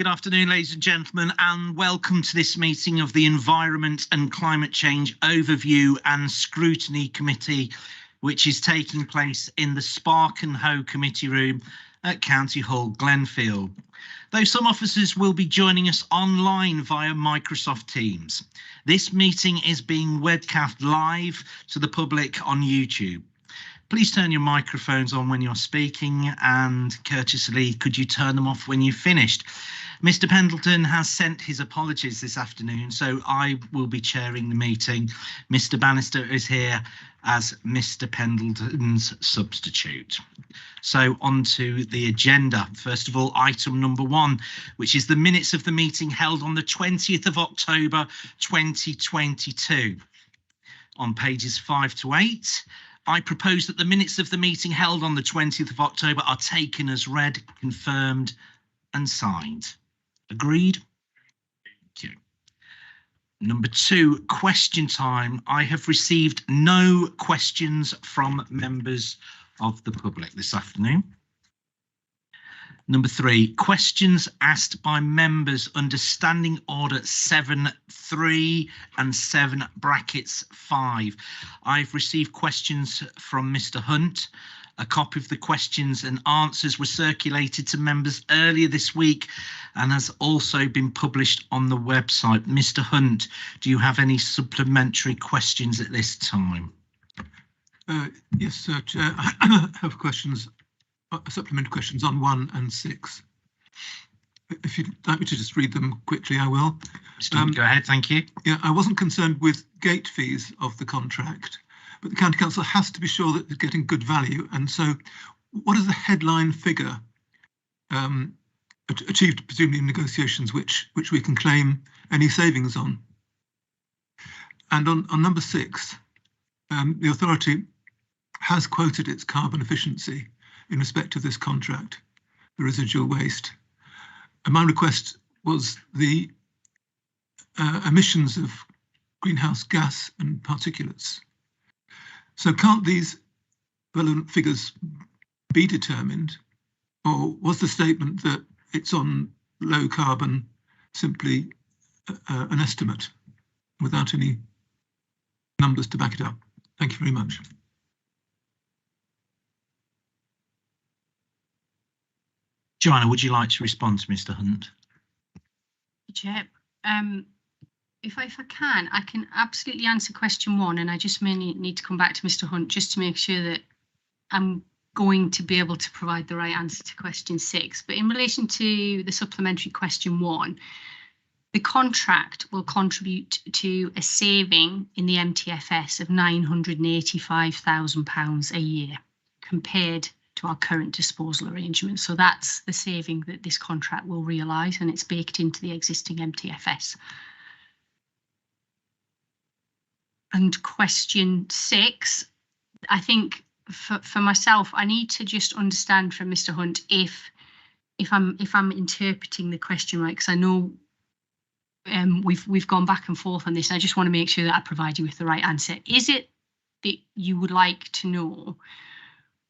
Good afternoon, ladies and gentlemen, and welcome to this meeting of the Environment and Climate Change Overview and Scrutiny Committee, which is taking place in the Spark and Hoe Committee Room at County Hall, Glenfield. Though some officers will be joining us online via Microsoft Teams. This meeting is being webcast live to the public on YouTube. Please turn your microphones on when you're speaking, and courteously, could you turn them off when you've finished? Mr. Pendleton has sent his apologies this afternoon, so I will be chairing the meeting. Mr. Bannister is here as Mr. Pendleton's substitute. So on to the agenda. First of all, item number 1, which is the minutes of the meeting held on the 20th of October 2022. On pages 5 to 8, I propose that the minutes of the meeting held on the 20th of October are taken as read, confirmed and signed. Agreed? Thank you. Number 2, question time. I have received no questions from members of the public this afternoon. Number 3, questions asked by members under Standing Order 7.3 and 7(5). I've received questions from Mr. Hunt. A copy of the questions and answers were circulated to members earlier this week and has also been published on the website. Mr. Hunt, do you have any supplementary questions at this time? Yes, sir, Chair. I have questions, supplementary questions on 1 and 6. If you'd like me to just read them quickly, I will. Go ahead, thank you. Yeah, I wasn't concerned with gate fees of the contract, but the County Council has to be sure that they're getting good value. And so what is the headline figure achieved, presumably in negotiations, which we can claim any savings on? And on number 6, the authority has quoted its carbon efficiency in respect of this contract, the residual waste. And my request was the emissions of greenhouse gas and particulates. So can't these relevant figures be determined, or was the statement that it's on low carbon simply an estimate without any numbers to back it up? Thank you very much. Joanna, would you like to respond to Mr. Hunt? Chair, if I can, I can absolutely answer question 1, and I just may need to come back to Mr. Hunt just to make sure that I'm going to be able to provide the right answer to question 6. But in relation to the supplementary question 1, the contract will contribute to a saving in the MTFS of £985,000 a year compared to our current disposal arrangement. So that's the saving that this contract will realise, and it's baked into the existing MTFS. And question 6, I think for myself, I need to just understand from Mr. Hunt if I'm interpreting the question right, because I know we've gone back and forth on this, and I just want to make sure that I provide you with the right answer. Is it that you would like to know,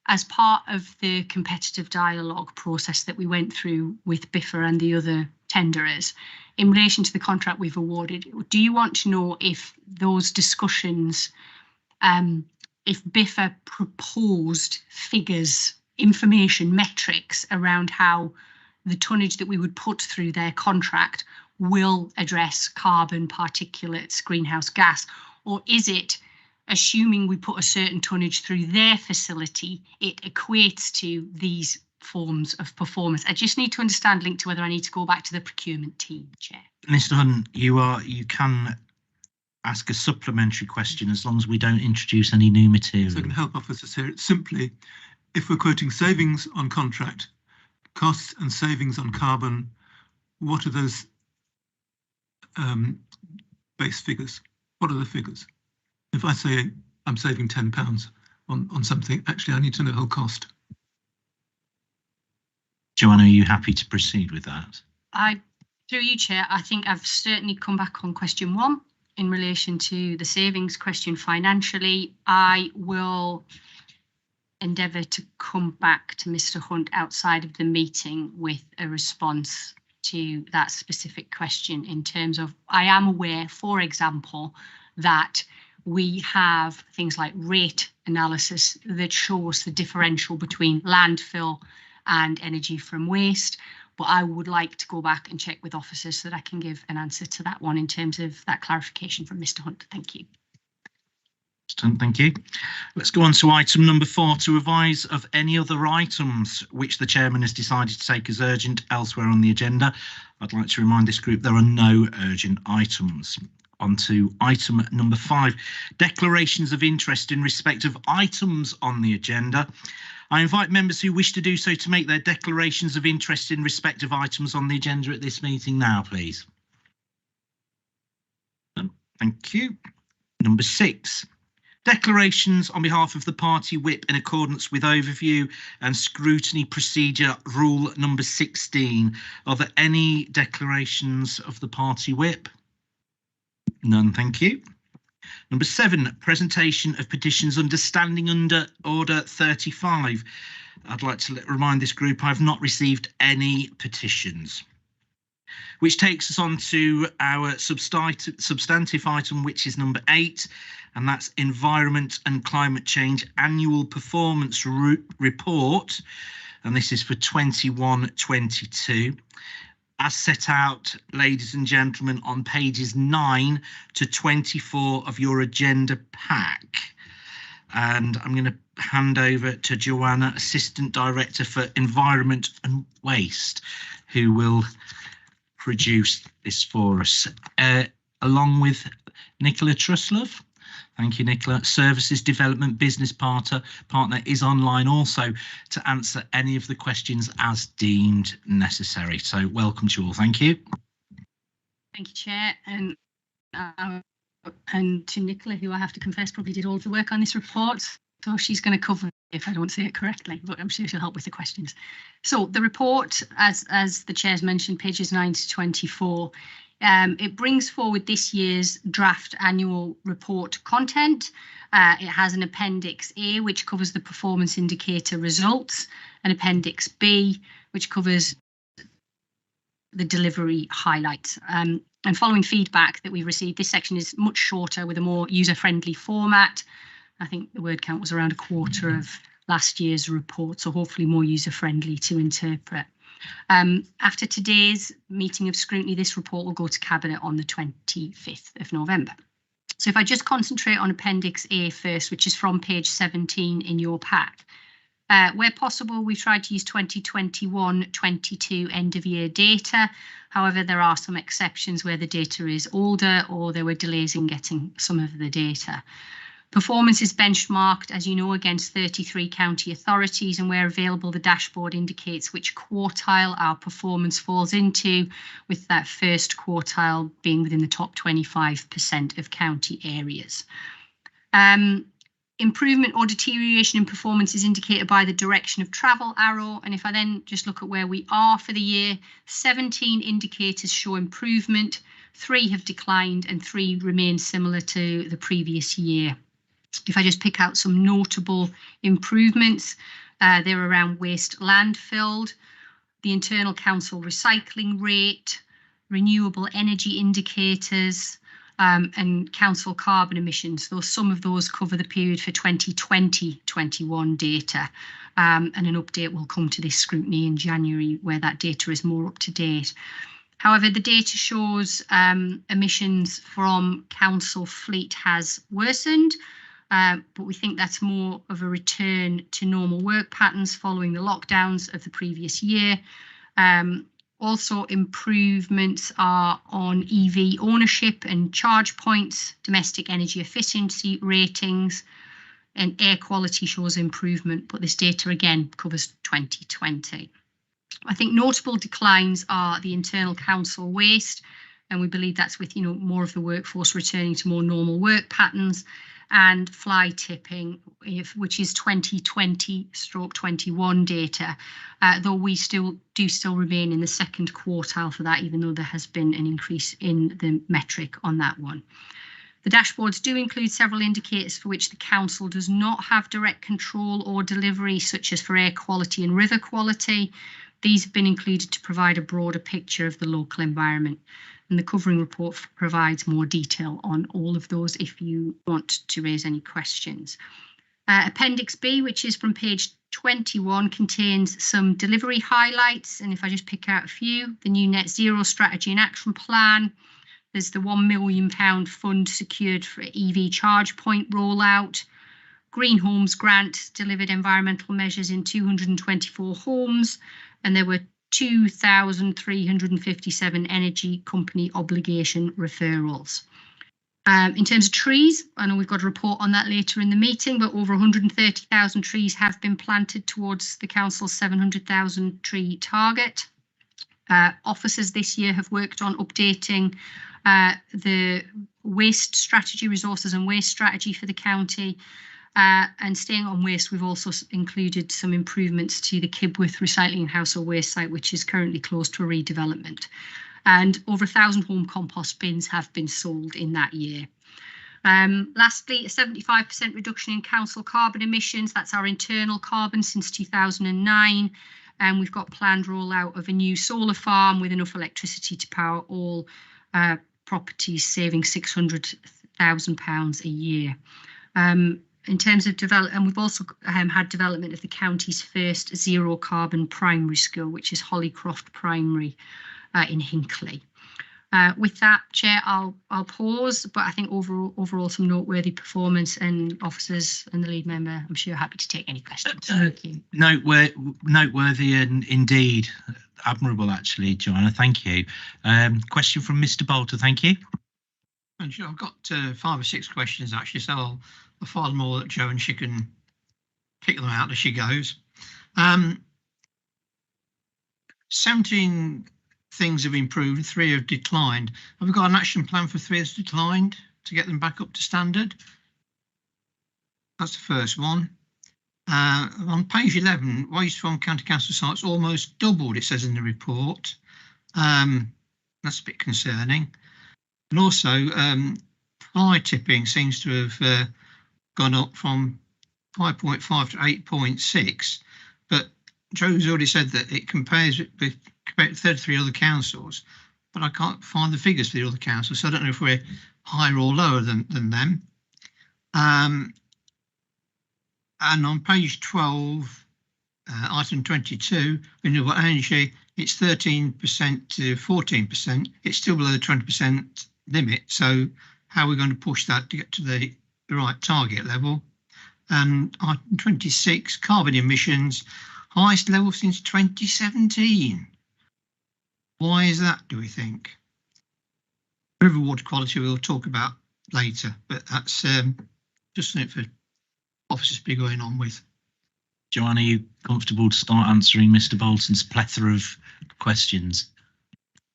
as part of the competitive dialogue process that we went through with BIFA and the other tenderers, in relation to the contract we've awarded, do you want to know if those discussions, if BIFA proposed figures, information, metrics around how the tonnage that we would put through their contract will address carbon, particulates, greenhouse gas, or is it, assuming we put a certain tonnage through their facility, it equates to these forms of performance? I just need to understand, linked to whether I need to go back to the procurement team, Chair. Mr. Hunt, you can ask a supplementary question as long as we don't introduce any new material. So I can help officers here. It's simply, if we're quoting savings on contract, costs and savings on carbon, what are those base figures? What are the figures? If I say I'm saving £10 on something, actually I need to know the whole cost. Joanna, are you happy to proceed with that? Through you, Chair, I think I've certainly come back on question 1 in relation to the savings question financially. I will endeavour to come back to Mr. Hunt outside of the meeting with a response to that specific question in terms of, I am aware, for example, that we have things like rate analysis that shows the differential between landfill and energy from waste. But I would like to go back and check with officers so that I can give an answer to that one in terms of that clarification from Mr. Hunt. Thank you. Thank you. Let's go on to item number 4, to advise of any other items which the chairman has decided to take as urgent elsewhere on the agenda. I'd like to remind this group there are no urgent items. On to item number 5, declarations of interest in respect of items on the agenda. I invite members who wish to do so to make their declarations of interest in respect of items on the agenda at this meeting now, please. Thank you. Number 6. Declarations on behalf of the party whip in accordance with overview and scrutiny procedure rule number 16. Are there any declarations of the party whip? None, thank you. Number 7, presentation of petitions under standing under order 35. I'd like to remind this group I have not received any petitions. Which takes us on to our substantive item, which is number 8, and that's Environment and Climate Change Annual Performance Report, and this is for 21-22. As set out, ladies and gentlemen, on pages 9 to 24 of your agenda pack. And I'm going to hand over to Joanna, Assistant Director for Environment and Waste, who will produce this for us, along with Nicola Truslove. Thank you, Nicola. Services Development Business Partner is online also to answer any of the questions as deemed necessary. So welcome to you all. Thank you. Thank you, Chair. And to Nicola, who I have to confess probably did all of the work on this report. So she's going to cover if I don't say it correctly, but I'm sure she'll help with the questions. So the report, as the Chair's mentioned, pages 9 to 24, it brings forward this year's draft annual report content. It has an Appendix A, which covers the performance indicator results, and Appendix B, which covers the delivery highlights. And following feedback that we received, this section is much shorter with a more user-friendly format. I think the word count was around a quarter of last year's report, so hopefully more user-friendly to interpret. After today's meeting of scrutiny, this report will go to Cabinet on the 25th of November. So if I just concentrate on Appendix A first, which is from page 17 in your pack. Where possible, we've tried to use 2021-22 end-of-year data. However, there are some exceptions where the data is older or there were delays in getting some of the data. Performance is benchmarked, as you know, against 33 county authorities, and where available, the dashboard indicates which quartile our performance falls into, with that first quartile being within the top 25% of county areas. Improvement or deterioration in performance is indicated by the direction of travel arrow. And if I then just look at where we are for the year, 17 indicators show improvement, 3 have declined, and 3 remain similar to the previous year. If I just pick out some notable improvements, they're around waste landfilled, the internal council recycling rate, renewable energy indicators, and council carbon emissions, though some of those cover the period for 2020-21 data. And an update will come to this scrutiny in January where that data is more up to date. However, the data shows emissions from council fleet has worsened, but we think that's more of a return to normal work patterns following the lockdowns of the previous year. Also, improvements are on EV ownership and charge points, domestic energy efficiency ratings, and air quality shows improvement, but this data again covers 2020. I think notable declines are the internal council waste, and we believe that's with more of the workforce returning to more normal work patterns, and fly tipping, which is 2020/21 data, though we still remain in the second quartile for that, even though there has been an increase in the metric on that one. The dashboards do include several indicators for which the council does not have direct control or delivery, such as for air quality and river quality. These have been included to provide a broader picture of the local environment, and the covering report provides more detail on all of those if you want to raise any questions. Appendix B, which is from page 21, contains some delivery highlights, and if I just pick out a few, the new net zero strategy and action plan. There's the £1 million fund secured for EV charge point rollout. Green Homes Grant delivered environmental measures in 224 homes, and there were 2,357 energy company obligation referrals. In terms of trees, I know we've got a report on that later in the meeting, but over 130,000 trees have been planted towards the council's 700,000 tree target. Officers this year have worked on updating the waste strategy, resources and waste strategy for the county. And staying on waste, we've also included some improvements to the Kibworth recycling and household waste site, which is currently close to a redevelopment. And over 1,000 home compost bins have been sold in that year. Lastly, a 75% reduction in council carbon emissions. That's our internal carbon since 2009. And we've got planned rollout of a new solar farm with enough electricity to power all properties, saving £600,000 a year. In terms of development, and we've also had development of the county's first zero carbon primary school, which is Hollycroft Primary in Hinckley. With that, Chair, I'll pause, but I think overall some noteworthy performance, and officers and the lead member, I'm sure, happy to take any questions. Thank you. Noteworthy and indeed admirable, actually, Joanna. Thank you. Question from Mr. Bolter. Thank you. I've got 5 or 6 questions actually, so I'll file them all at Jo and she can pick them out as she goes. 17 things have improved, 3 have declined. Have we got an action plan for 3 that's declined to get them back up to standard? That's the first one. On page 11, waste from county council sites almost doubled, it says in the report. That's a bit concerning. And also, fly tipping seems to have gone up from 5.5 to 8.6. But Joe's already said that it compares with compared to 33 other councils, but I can't find the figures for the other councils, so I don't know if we're higher or lower than them. And on page 12, item 22, renewable energy, it's 13% to 14%. It's still below the 20% limit. So how are we going to push that to get to the right target level? And item 26, carbon emissions, highest level since 2017. Why is that, do we think? River water quality we'll talk about later, but that's just something for officers to be going on with. Joanna, are you comfortable to start answering Mr. Bolton's plethora of questions?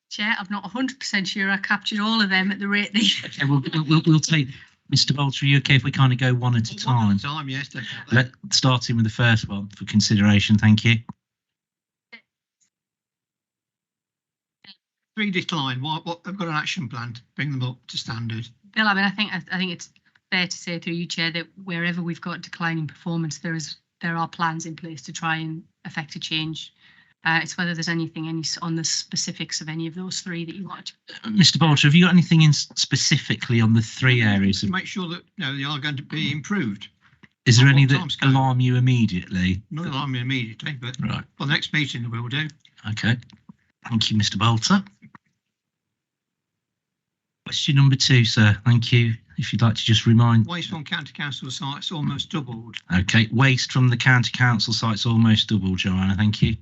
Chair, I'm not 100% sure I captured all of them at the rate they... Okay, we'll take Mr. Bolter. Are you okay if we kind of go one at a time? One at a time, yes, definitely. Starting with the first one for consideration. Thank you. 3 decline. What I've got an action plan to bring them up to standard. Bill, I mean, I think it's fair to say through you, Chair, that wherever we've got declining performance, there are plans in place to try and effect a change. It's whether there's anything on the specifics of any of those 3 that you want. Mr. Bolter, have you got anything in specifically on the 3 areas? To make sure that they are going to be improved. Is there any that alarm you immediately? Not alarm me immediately, but right. For the next meeting we'll do. Okay. Thank you, Mr. Bolter. Question number 2, sir. Thank you. If you'd like to just remind. Waste from county council sites almost doubled. Okay. Waste from the county council sites almost doubled, Joanna. Thank you.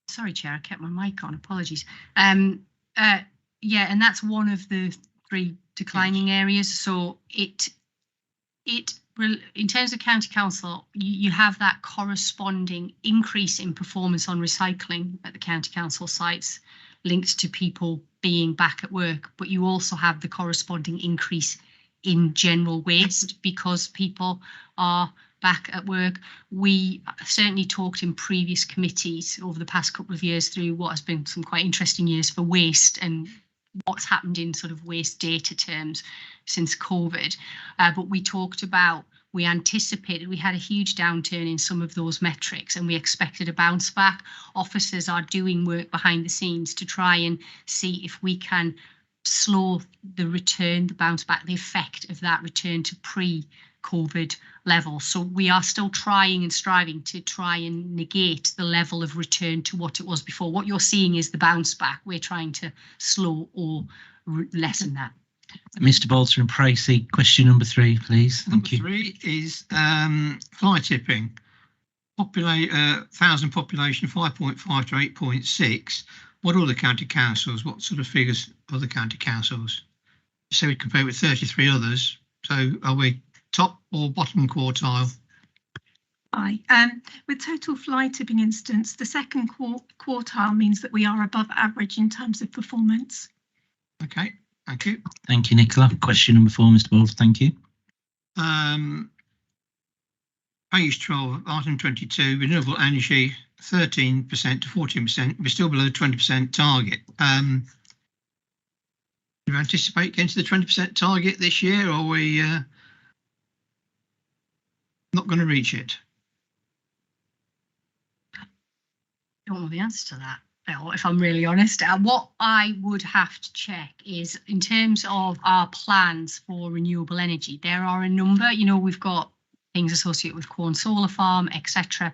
Sorry, Chair, I kept my mic on. Apologies. Yeah, and that's one of the 3 declining areas. So it in terms of county council, you have that corresponding increase in performance on recycling at the county council sites linked to people being back at work, but you also have the corresponding increase in general waste because people are back at work. We certainly talked in previous committees over the past couple of years through what has been some quite interesting years for waste and what's happened in sort of waste data terms since COVID. But we talked about we anticipated we had a huge downturn in some of those metrics and we expected a bounce back. Officers are doing work behind the scenes to try and see if we can slow the return, the bounce back, the effect of that return to pre-COVID level. So we are still trying and striving to try and negate the level of return to what it was before. What you're seeing is the bounce back. We're trying to slow or lessen that. Mr. Bolter and Tracy, question number 3, please. Thank you. Number 3 is fly tipping. 1,000 population, 5.5 to 8.6. What other county councils? What sort of figures other county councils? So we compare with 33 others. So are we top or bottom quartile? Hi. With total fly tipping instance, the second quartile means that we are above average in terms of performance. Okay, thank you. Thank you, Nicola. Question number 4, Mr. Bolter. Thank you. Page 12, item 22, renewable energy, 13% to 14%. We're still below the 20% target. Do you anticipate getting to the 20% target this year, or are we not going to reach it? I don't know the answer to that, if I'm really honest. What I would have to check is in terms of our plans for renewable energy, there are a number, you know, we've got things associated with Corn Solar Farm, etc.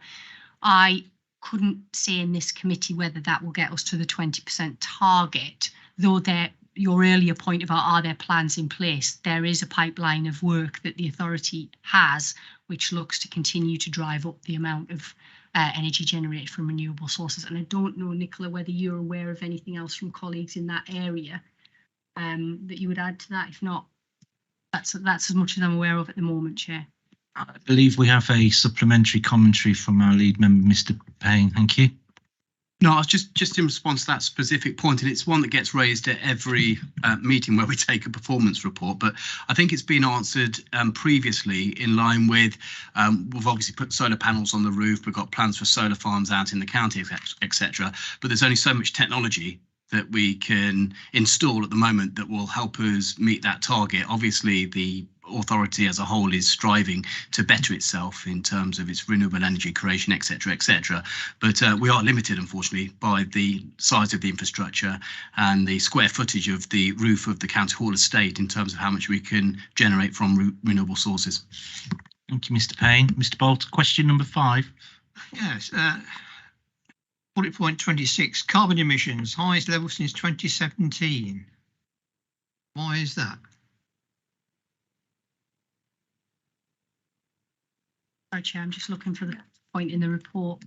I couldn't say in this committee whether that will get us to the 20% target, though your earlier point about are there plans in place, there is a pipeline of work that the authority has which looks to continue to drive up the amount of energy generated from renewable sources. And I don't know, Nicola, whether you're aware of anything else from colleagues in that area that you would add to that. If not, that's as much as I'm aware of at the moment, Chair. I believe we have a supplementary commentary from our lead member, Mr. Payne. Thank you. No, I was just in response to that specific point, and it's one that gets raised at every meeting where we take a performance report. But I think it's been answered previously in line with we've obviously put solar panels on the roof. We've got plans for solar farms out in the county, etc. But there's only so much technology that we can install at the moment that will help us meet that target. Obviously, the authority as a whole is striving to better itself in terms of its renewable energy creation, etc., etc. But we are limited, unfortunately, by the size of the infrastructure and the square footage of the roof of the county hall estate in terms of how much we can generate from renewable sources. Thank you, Mr. Payne. Mr. Bolt, question number 5. Yes. Bullet point 26, carbon emissions, highest level since 2017. Why is that? Sorry, Chair, I'm just looking for the point in the report.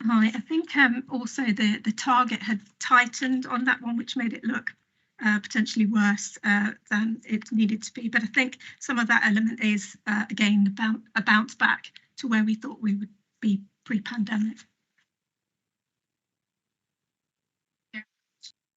Hi, I think also the target had tightened on that one, which made it look potentially worse than it needed to be. But I think some of that element is, again, a bounce back to where we thought we would be pre-pandemic.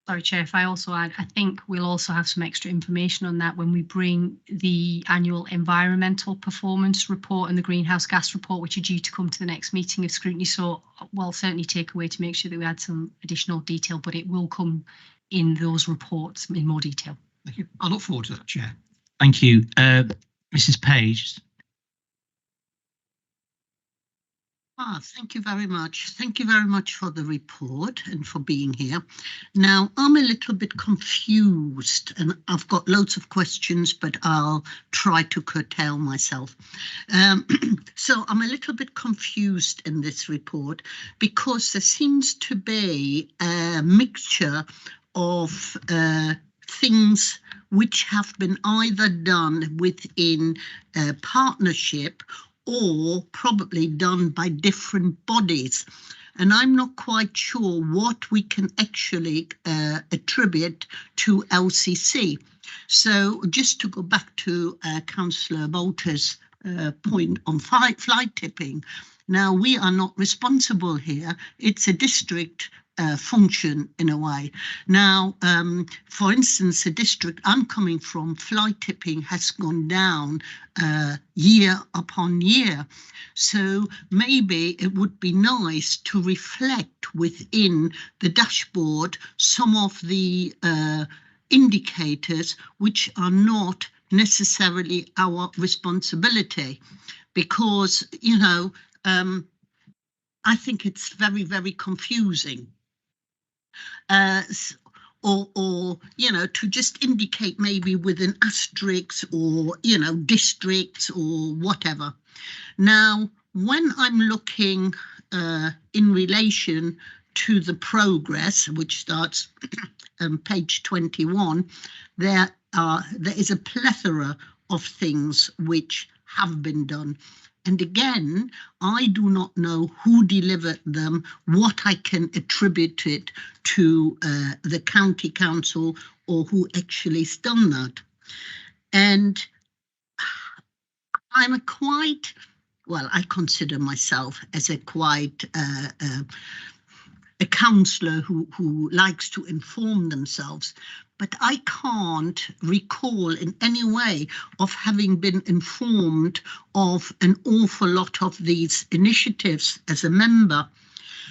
Sorry, Chair, if I also add, I think we'll also have some extra information on that when we bring the annual environmental performance report and the greenhouse gas report, which are due to come to the next meeting of scrutiny. So we'll certainly take away to make sure that we add some additional detail, but it will come in those reports in more detail. Thank you. I look forward to that, Chair. Thank you. Mrs. Page. Thank you very much. Thank you very much for the report and for being here. Now, I'm a little bit confused and I've got loads of questions, but I'll try to curtail myself. So I'm a little bit confused in this report because there seems to be a mixture of things which have been either done within a partnership or probably done by different bodies. And I'm not quite sure what we can actually attribute to LCC. So just to go back to Councillor Bolter's point on fly tipping. Now, we are not responsible here. It's a district function in a way. Now, for instance, the district I'm coming from, fly tipping has gone down year upon year. So maybe it would be nice to reflect within the dashboard some of the indicators which are not necessarily our responsibility, because, you know, I think it's very, very confusing. Or, you know, to just indicate maybe with an asterisk or, you know, districts or whatever. Now, when I'm looking in relation to the progress, which starts on page 21, there is a plethora of things which have been done. And again, I do not know who delivered them, what I can attribute it to the county council or who actually has done that. And I'm a quite, well, I consider myself as a quite a councillor who likes to inform themselves, but I can't recall in any way of having been informed of an awful lot of these initiatives as a member.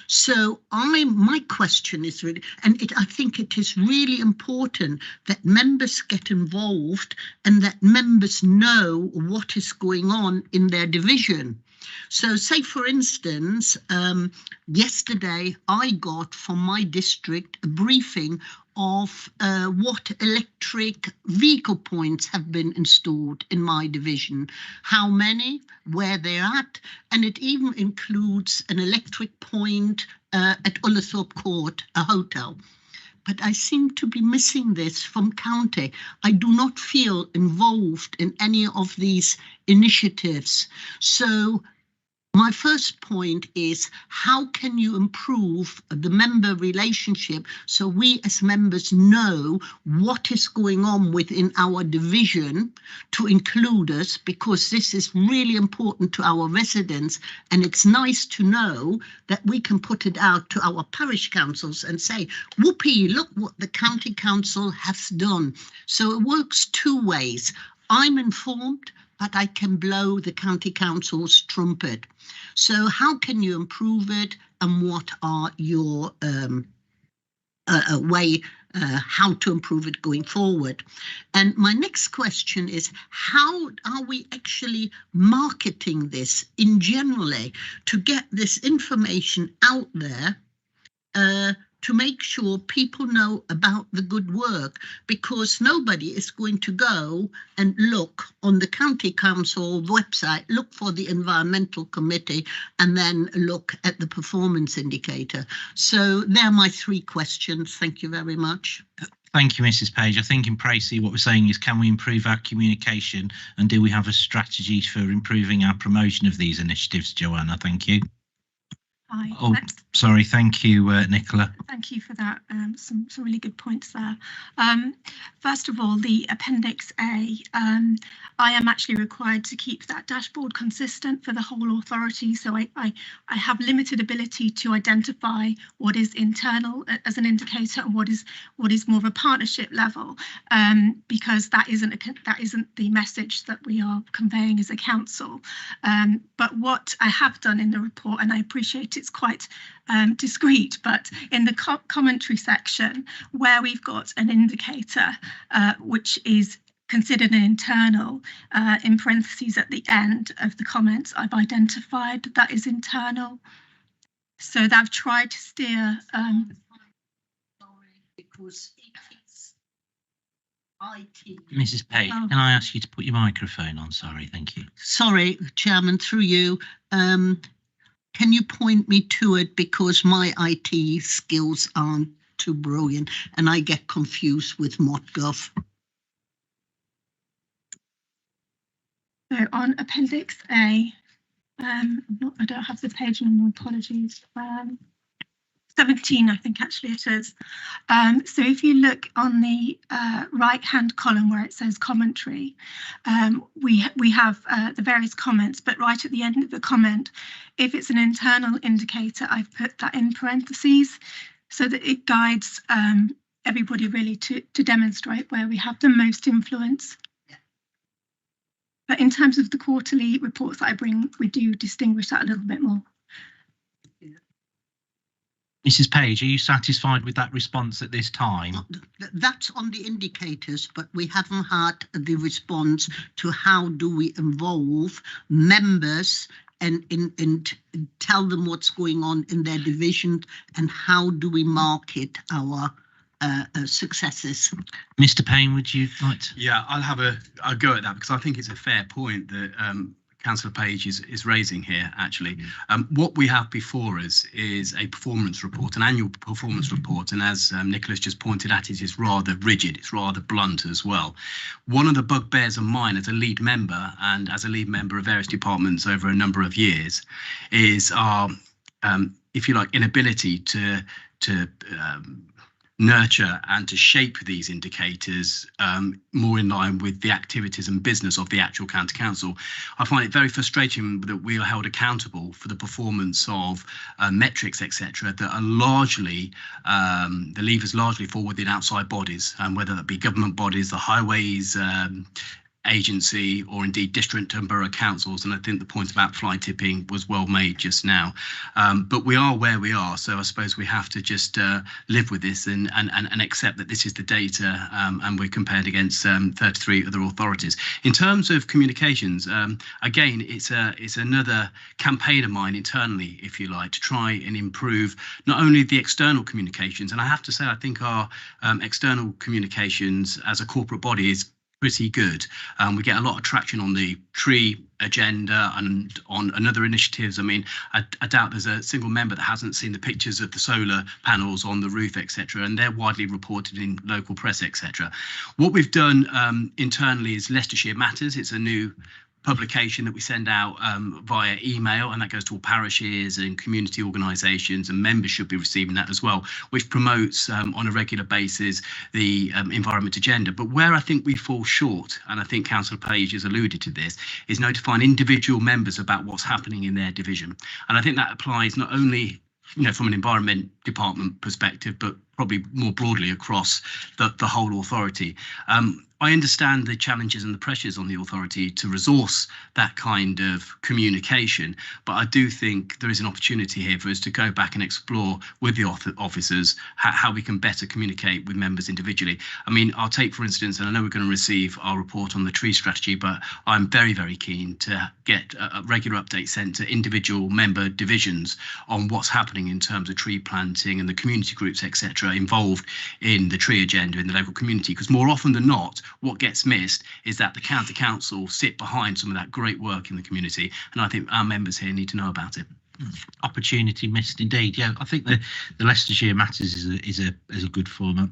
So my question is really, and I think it is really important that members get involved and that members know what is going on in their division. So say, for instance, yesterday I got from my district a briefing of what electric vehicle points have been installed in my division, how many, where they're at, and it even includes an electric point at Ullathorpe Court, a hotel. But I seem to be missing this from county. I do not feel involved in any of these initiatives. So my first point is, how can you improve the member relationship so we as members know what is going on within our division to include us, because this is really important to our residents, and it's nice to know that we can put it out to our parish councils and say, whoopee, look what the county council has done. So it works two ways. I'm informed, but I can blow the county council's trumpet. So how can you improve it, and what are your how to improve it going forward? And my next question is, how are we actually marketing this in generally to get this information out there to make sure people know about the good work, because nobody is going to go and look on the county council website, look for the environmental committee, and then look at the performance indicator. So they're my three questions. Thank you very much. Thank you, Mrs. Page. I think in Pracy, what we're saying is, can we improve our communication, and do we have a strategy for improving our promotion of these initiatives, Joanna? Thank you. Hi. Oh, sorry. Thank you, Nicola. Thank you for that. Some really good points there. First of all, the Appendix A, I am actually required to keep that dashboard consistent for the whole authority. So I have limited ability to identify what is internal as an indicator and what is more of a partnership level, because that isn't the message that we are conveying as a council. But what I have done in the report, and I appreciate it's quite discreet, but in the commentary section where we've got an indicator which is considered an internal, in parentheses at the end of the comments, I've identified that is internal. So that I've tried to steer. Because it is IT. Mrs. Page, can I ask you to put your microphone on? Sorry, thank you. Sorry, Chairman, through you. Can you point me to it, because my IT skills aren't too brilliant and I get confused with ModGov. So on Appendix A, I don't have the page number, apologies. 17, I think actually it is. So if you look on the right-hand column where it says commentary, we have the various comments, but right at the end of the comment, if it's an internal indicator, I've put that in parentheses. so that it guides everybody really to demonstrate where we have the most influence. But in terms of the quarterly reports that I bring, we do distinguish that a little bit more. Mrs. Page, are you satisfied with that response at this time? That's on the indicators, but we haven't had the response to how do we involve members and tell them what's going on in their division, and how do we market our successes. Mr. Payne, would you like to? Yeah, I'll go at that, because I think it's a fair point that Councillor Page is raising here, actually. What we have before us is a performance report, an annual performance report, and as Nicholas just pointed at, it is rather rigid, it's rather blunt as well. One of the bugbears of mine as a lead member, and as a lead member of various departments over a number of years, is our, if you like, inability to nurture and to shape these indicators more in line with the activities and business of the actual county council. I find it very frustrating that we are held accountable for the performance of metrics, etc., that are largely, the levers largely fall within outside bodies, and whether that be government bodies, the highways agency, or indeed district and borough councils. And I think the point about fly tipping was well made just now. But we are where we are, so I suppose we have to just live with this and accept that this is the data, and we're compared against 33 other authorities. In terms of communications, again, it's another campaign of mine internally, if you like, to try and improve not only the external communications, and I have to say I think our external communications as a corporate body is pretty good. We get a lot of traction on the tree agenda and on another initiatives. I mean, I doubt there's a single member that hasn't seen the pictures of the solar panels on the roof, etc., and they're widely reported in local press, etc. What we've done internally is Leicestershire Matters. It's a new publication that we send out via email, and that goes to all parishes and community organisations, and members should be receiving that as well, which promotes on a regular basis the environment agenda. But where I think we fall short, and I think Councillor Page has alluded to this, is notifying individual members about what's happening in their division. And I think that applies not only, you know, from an environment department perspective, but probably more broadly across the whole authority. I understand the challenges and the pressures on the authority to resource that kind of communication, but I do think there is an opportunity here for us to go back and explore with the officers how we can better communicate with members individually. I mean, I'll take, for instance, and I know we're going to receive our report on the tree strategy, but I'm very, very keen to get a regular update sent to individual member divisions on what's happening in terms of tree planting and the community groups, etc., involved in the tree agenda in the local community, because more often than not, what gets missed is that the county council sit behind some of that great work in the community, and I think our members here need to know about it. Opportunity missed indeed. Yeah, I think the Leicestershire Matters is a good format.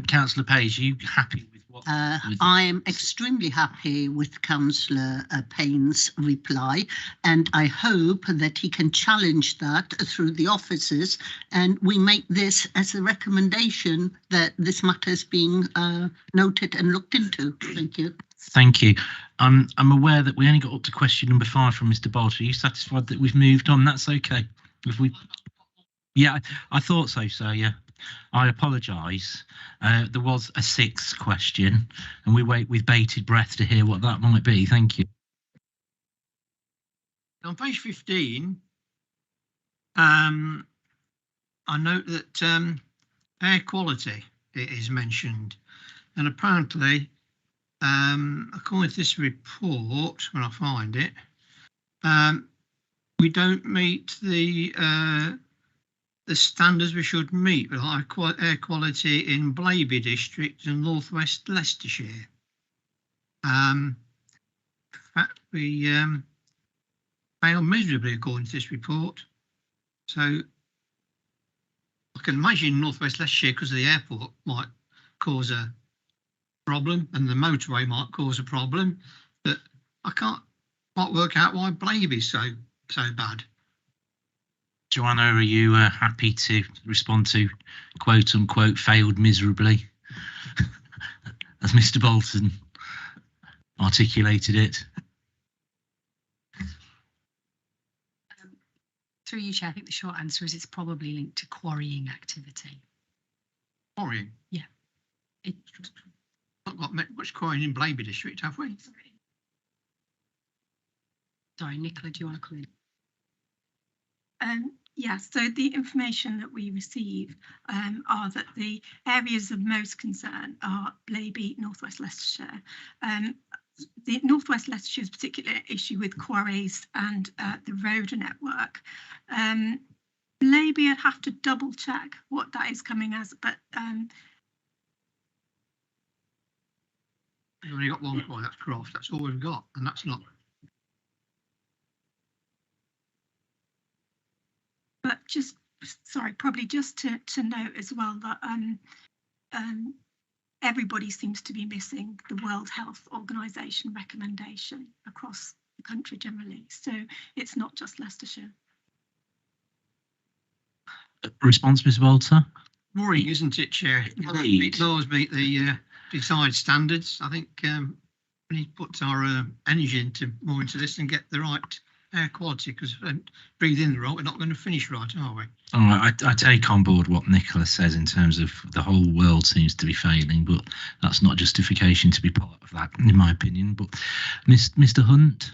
Councillor Page, are you happy with what? I am extremely happy with Councillor Payne's reply, and I hope that he can challenge that through the officers, and we make this as a recommendation that this matter is being noted and looked into. Thank you. Thank you. I'm aware that we only got up to question number 5 from Mr. Bolter. Are you satisfied that we've moved on? That's okay. If we, yeah, I thought so, sir. Yeah, I apologise. There was a 6th question, and we wait with bated breath to hear what that might be. Thank you. On page 15, I note that air quality is mentioned, and apparently, according to this report, when I find it, we don't meet the standards we should meet with high air quality in Blaby district and northwest Leicestershire. In fact, we fail miserably according to this report. So I can imagine northwest Leicestershire, because of the airport, might cause a problem, and the motorway might cause a problem, but I can't quite work out why Blaby's so bad. Joanna, are you happy to respond to quote unquote failed miserably, as Mr. Bolton articulated it? Through you, Chair, I think the short answer is it's probably linked to quarrying activity. Quarrying? Yeah. Not got much quarrying in Blaby District, have we? Sorry, Nicola, do you want to come in? Yeah, so the information that we receive are that the areas of most concern are Blaby, North West Leicestershire. The North West Leicestershire's particular issue with quarries and the road network. Blaby, I'd have to double check what that is coming as, but we've only got one quarry, that's Croft, that's all we've got, and that's not. But just, sorry, probably just to note as well that everybody seems to be missing the World Health Organization recommendation across the country generally. So it's not just Leicestershire. Response, Ms. Walter? Worrying, isn't it, Chair? Indeed. Laws meet the desired standards. I think we need to put our energy more into this and get the right air quality, because if we don't breathe in the right, we're not going to finish right, are we? All right, I take on board what Nicola says in terms of the whole world seems to be failing, but that's not justification to be part of that, in my opinion. But Mr. Hunt?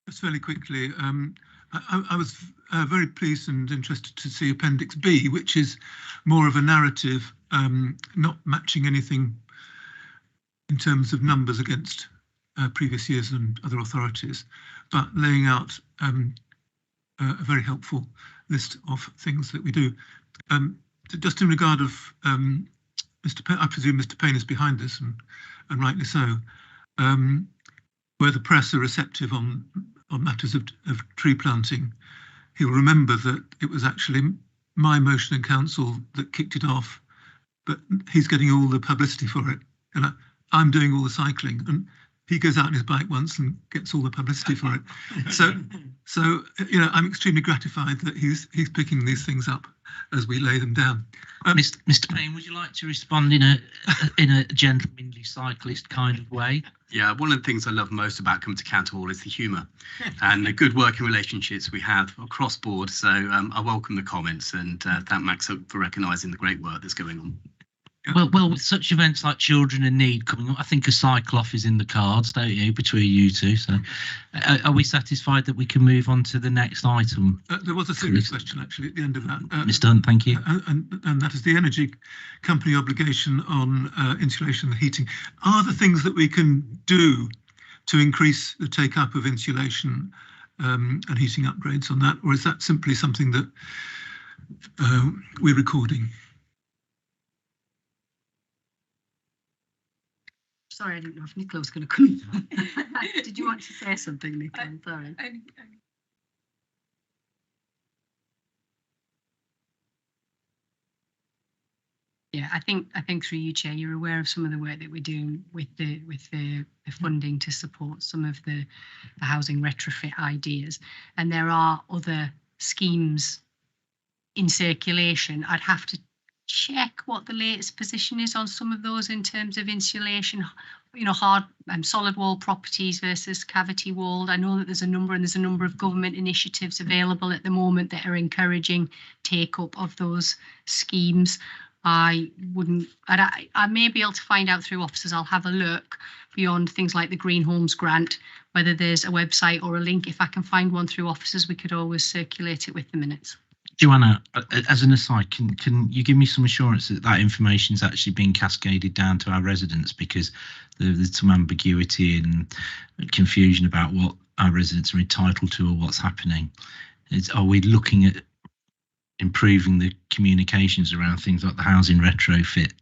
Just fairly quickly, I was very pleased and interested to see Appendix B, which is more of a narrative, not matching anything in terms of numbers against previous years and other authorities, but laying out a very helpful list of things that we do. Just in regard of Mr. Payne, I presume Mr. Payne is behind this, and rightly so, where the press are receptive on matters of tree planting, he'll remember that it was actually my motion in council that kicked it off, but he's getting all the publicity for it, and I'm doing all the cycling, and he goes out on his bike once and gets all the publicity for it. So you know, I'm extremely gratified that he's picking these things up as we lay them down. Mr. Payne, would you like to respond in a gentlemanly cyclist kind of way? Yeah, one of the things I love most about Come to Counterwall is the humour and the good working relationships we have across board. So I welcome the comments and thank Max for recognising the great work that's going on. Well, with such events like Children in Need coming up, I think a cycle-off is in the cards, don't you, between you two? So are we satisfied that we can move on to the next item? There was a serious question, actually, at the end of that. Mr. Hunt, thank you. And that is the energy company obligation on insulation and heating. Are there things that we can do to increase the take-up of insulation and heating upgrades on that? Or is that simply something that we're recording? Sorry, I didn't know if Nicola was going to come in. Did you want to say something, Nicola? Sorry. Yeah, I think through you, Chair, you're aware of some of the work that we're doing with the funding to support some of the housing retrofit ideas, and there are other schemes in circulation. I'd have to check what the latest position is on some of those in terms of insulation, you know, hard solid wall properties versus cavity walled. I know that there's a number of government initiatives available at the moment that are encouraging take up of those schemes. I may be able to find out through officers. I'll have a look beyond things like the Green Homes grant, whether there's a website or a link. If I can find one through officers, we could always circulate it with the minutes. Joanna, as an aside, can you give me some assurance that that information is actually being cascaded down to our residents, because there's some ambiguity and confusion about what our residents are entitled to or what's happening? Are we looking at improving the communications around things like the housing retrofit?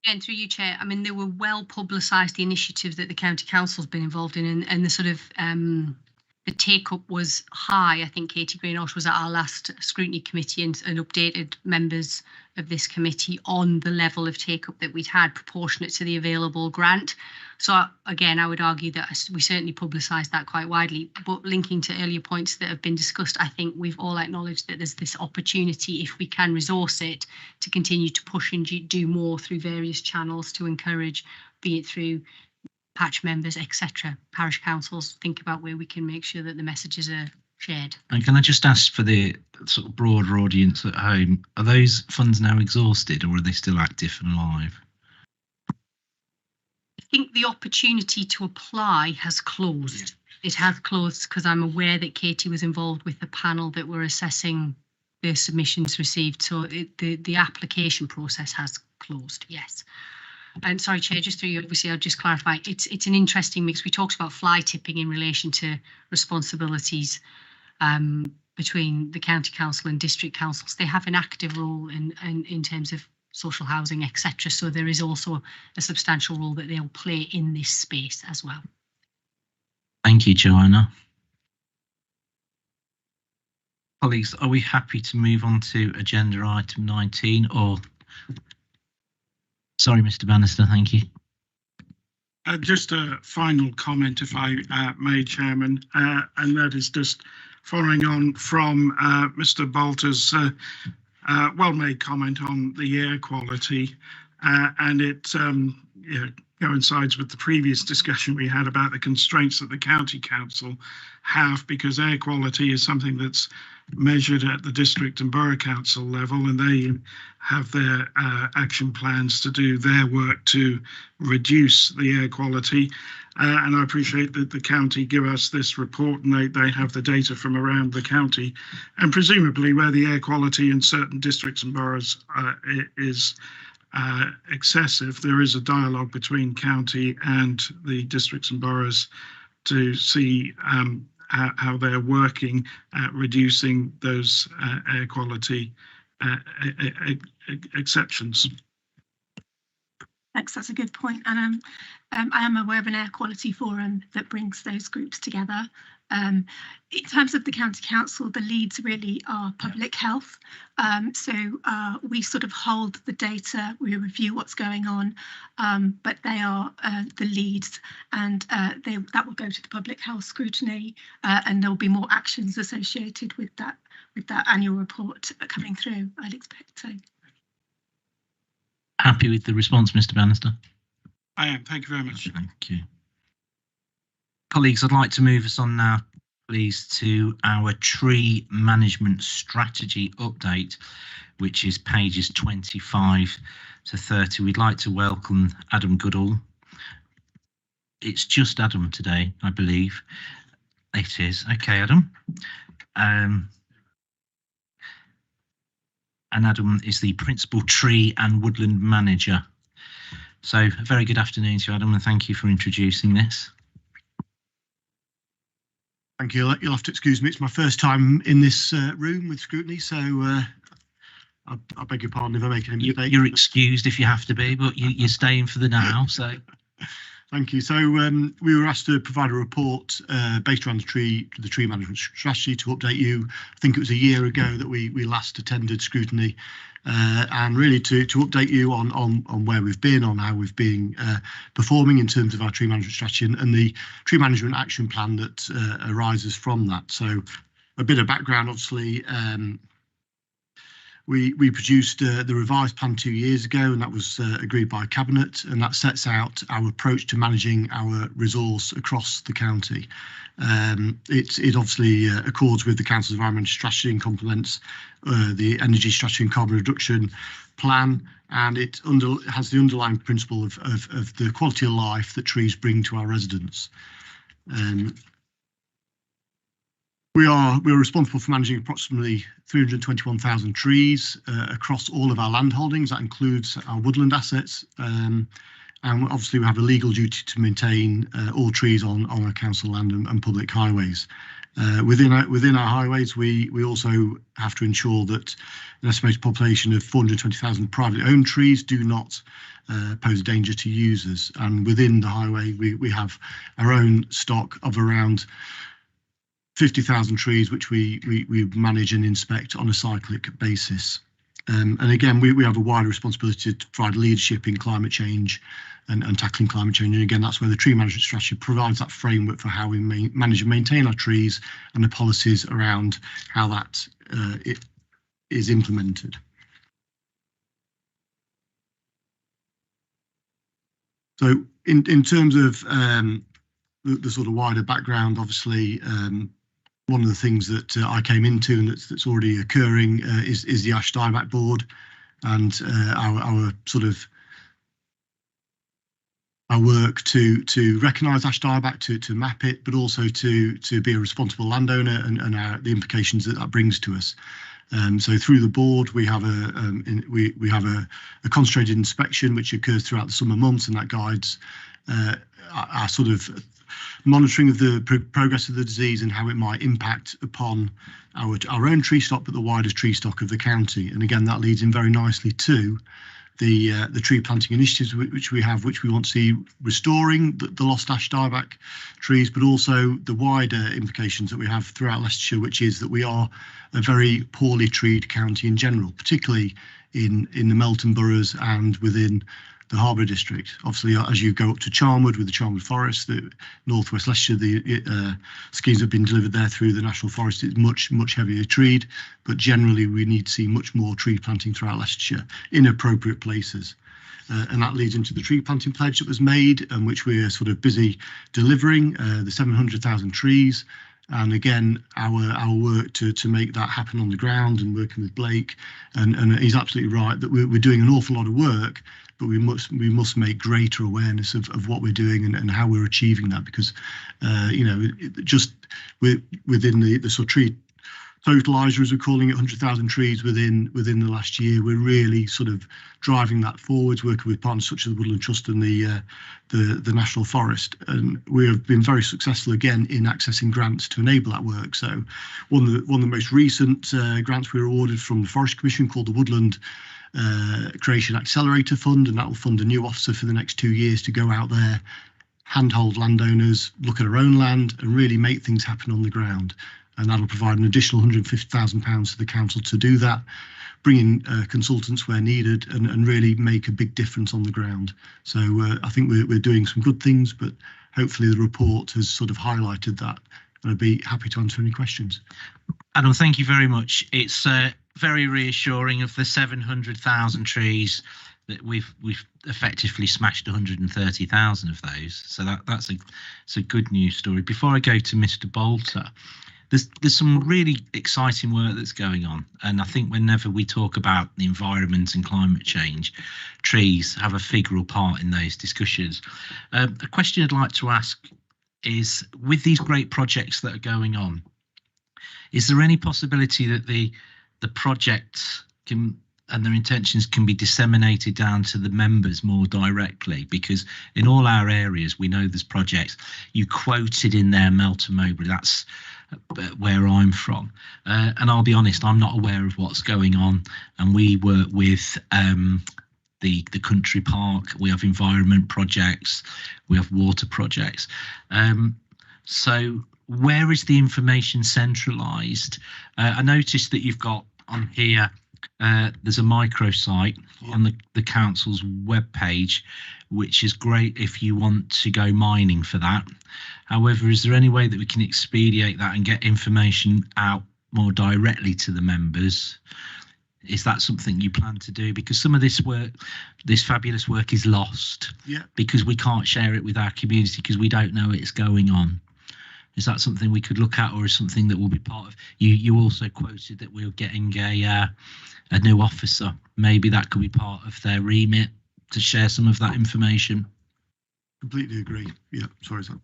And through you, Chair, I mean, they were well publicised, the initiatives that the County Council's been involved in, and the sort of the take-up was high. I think Katie Greenosh was at our last scrutiny committee and updated members of this committee on the level of take-up that we'd had proportionate to the available grant. So again, I would argue that we certainly publicised that quite widely, but linking to earlier points that have been discussed, I think we've all acknowledged that there's this opportunity, if we can resource it, to continue to push and do more through various channels to encourage, be it through patch members, etc., parish councils, think about where we can make sure that the messages are shared. And can I just ask for the sort of broader audience at home, are those funds now exhausted or are they still active and live? I think the opportunity to apply has closed. It has closed because I'm aware that Katie was involved with the panel that were assessing the submissions received. So the application process has closed, yes. And sorry, Chair, just through you, obviously, I'll just clarify. It's an interesting mix. We talked about fly tipping in relation to responsibilities between the county council and district councils. They have an active role in terms of social housing, etc. So there is also a substantial role that they'll play in this space as well. Thank you, Joanna. Colleagues, are we happy to move on to agenda item 19 or? Sorry, Mr. Bannister, thank you. Just a final comment, if I may, Chairman, and that is just following on from Mr. Bolter's well-made comment on the air quality, and it coincides with the previous discussion we had about the constraints that the county council have, because air quality is something that's measured at the district and borough council level, and they have their action plans to do their work to reduce the air quality. And I appreciate that the county give us this report and they have the data from around the county, and presumably where the air quality in certain districts and boroughs is excessive, there is a dialogue between county and the districts and boroughs to see how they're working at reducing those air quality exceptions. Thanks, that's a good point. And I am aware of an air quality forum that brings those groups together. In terms of the county council, the leads really are public health. So we sort of hold the data, we review what's going on, but they are the leads, and that will go to the public health scrutiny, and there will be more actions associated with that annual report coming through, I'd expect. So. Happy with the response, Mr. Bannister? I am, thank you very much. Thank you. Colleagues, I'd like to move us on now, please, to our tree management strategy update, which is pages 25 to 30. We'd like to welcome Adam Goodall. It's just Adam today, I believe. It is. Okay, Adam. And Adam is the Principal Tree and Woodland Manager. So a very good afternoon to you, Adam, and thank you for introducing this. Thank you. You'll have to excuse me. It's my first time in this room with Scrutiny, so I beg your pardon if I make any mistakes. You're excused if you have to be, but you're staying for the now, so. Thank you. So we were asked to provide a report based around the tree management strategy to update you. I think it was a year ago that we last attended Scrutiny, and really to update you on where we've been, on how we've been performing in terms of our tree management strategy and the tree management action plan that arises from that. So a bit of background, obviously. We produced the revised plan 2 years ago, and that was agreed by Cabinet, and that sets out our approach to managing our resource across the county. It obviously accords with the Council's environmental strategy and complements the energy strategy and carbon reduction plan, and it has the underlying principle of the quality of life that trees bring to our residents. We're responsible for managing approximately 321,000 trees across all of our land holdings. That includes our woodland assets, and obviously we have a legal duty to maintain all trees on our council land and public highways. Within our highways, we also have to ensure that an estimated population of 420,000 privately owned trees do not pose a danger to users. And within the highway, we have our own stock of around 50,000 trees, which we manage and inspect on a cyclic basis. And again, we have a wider responsibility to provide leadership in climate change and tackling climate change. And again, that's where the tree management strategy provides that framework for how we manage and maintain our trees and the policies around how that it is implemented. So in terms of the sort of wider background, obviously, one of the things that I came into and that's already occurring is the ash dieback board, and our sort of our work to recognise ash dieback, to map it, but also to be a responsible landowner and the implications that brings to us. So through the board, we have we have a concentrated inspection which occurs throughout the summer months, and that guides our sort of monitoring of the progress of the disease and how it might impact upon our own tree stock, but the wider tree stock of the county. And again, that leads in very nicely to the tree planting initiatives which we have, which we want to see restoring the lost ash dieback trees, but also the wider implications that we have throughout Leicestershire, which is that we are a very poorly treed county in general, particularly in the Melton boroughs and within the Harbour district. Obviously, as you go up to Charnwood with the Charnwood Forest, the North West Leicestershire, the schemes have been delivered there through the National Forest. It's much heavier treed, but generally we need to see much more tree planting throughout Leicestershire in appropriate places. And that leads into the tree planting pledge that was made, and which we're sort of busy delivering, the 700,000 trees. And again, our work to make that happen on the ground, and working with Blake, and he's absolutely right that we're doing an awful lot of work, but we must make greater awareness of what we're doing and how we're achieving that, because you know, just within the sort of tree totalizer, as we're calling it, 100,000 trees within the last year, we're really sort of driving that forwards, working with partners such as the Woodland Trust and the National Forest, and we have been very successful again in accessing grants to enable that work. So one of the most recent grants we were awarded from the Forest Commission, called the Woodland Creation Accelerator Fund, and that will fund a new officer for the next 2 years to go out there, handhold landowners, look at our own land, and really make things happen on the ground. And that'll provide an additional £150,000 to the council to do that, bring in consultants where needed, and really make a big difference on the ground. So I think we're doing some good things, but hopefully the report has sort of highlighted that, and I'd be happy to answer any questions. Adam, thank you very much. It's very reassuring of the 700,000 trees that we've effectively smashed 130,000 of those. So that's a good news story. Before I go to Mr. Bolter, there's some really exciting work that's going on, and I think whenever we talk about the environment and climate change, trees have a figural part in those discussions. A question I'd like to ask is, with these great projects that are going on, is there any possibility that the projects can and their intentions can be disseminated down to the members more directly? Because in all our areas, we know there's projects. You quoted in there Melton Mowbray, that's where I'm from, and I'll be honest, I'm not aware of what's going on. And we work with the country park, we have environment projects, we have water projects. So where is the information centralised? I noticed that you've got on here, there's a microsite on the council's webpage, which is great if you want to go mining for that. However, is there any way that we can expedite that and get information out more directly to the members? Is that something you plan to do? Because some of this work, this fabulous work, is lost because we can't share it with our community because we don't know it's going on. Is that something we could look at, or is something that will be part of? You also quoted that we were getting a new officer. Maybe that could be part of their remit to share some of that information. Completely agree. Yeah, sorry, Sam.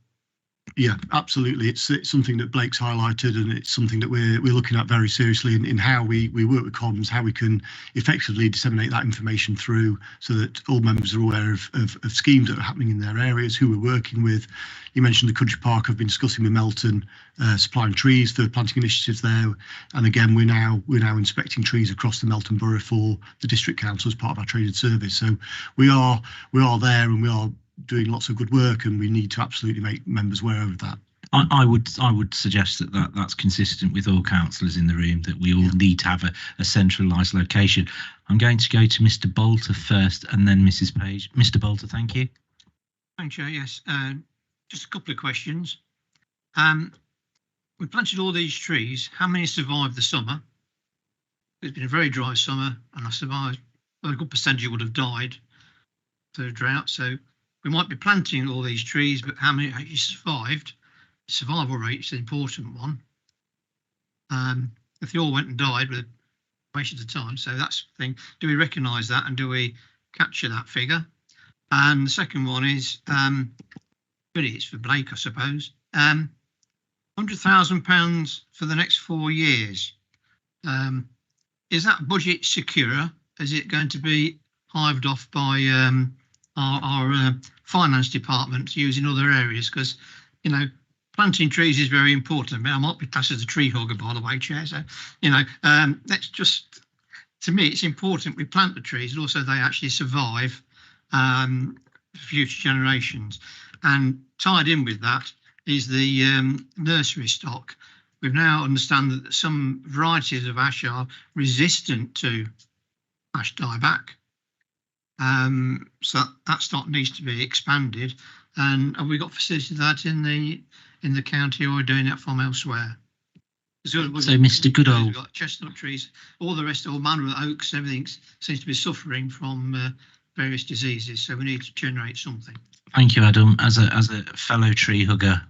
Yeah, absolutely. It's something that Blake's highlighted, and it's something that we're looking at very seriously in how we work with Commons, how we can effectively disseminate that information through, so that all members are aware of schemes that are happening in their areas, who we're working with. You mentioned the country park. I've been discussing with Melton, supplying trees for planting initiatives there, and again we're now inspecting trees across the Melton Borough for the district council as part of our traded service. So we are there, and we are doing lots of good work, and we need to absolutely make members aware of that. I would suggest that's consistent with all councillors in the room, that we all need to have a centralised location. I'm going to go to Mr. Bolter first, and then Mrs. Page. Mr. Bolter, thank you. Thanks, Chair. Yes, just a couple of questions. We planted all these trees. How many survived the summer? It's been a very dry summer, and I survived. Well, a good percentage would have died through drought. So we might be planting all these trees, but how many actually survived? Survival rate is an important one. If they all went and died, with wasted of time. So that's the thing. Do we recognise that and do we capture that figure? And the second one is, really it's for Blake, I suppose. £100,000 for the next 4 years. Is that budget secure? Is it going to be hived off by our finance department using other areas? Because, you know, planting trees is very important. I mean, I might be classed as a tree hugger, by the way, Chair. So, you know, that's just, to me, it's important we plant the trees and also they actually survive for future generations. And tied in with that is the nursery stock. We now understand that some varieties of ash are resistant to ash dieback. So that stock needs to be expanded. And have we got facilities of that in the county, or are we doing it from elsewhere? So Mr. Goodall, we've got chestnut trees, all the rest, all manner of oaks, everything seems to be suffering from various diseases. So we need to generate something. thank you, Adam. As a fellow tree hugger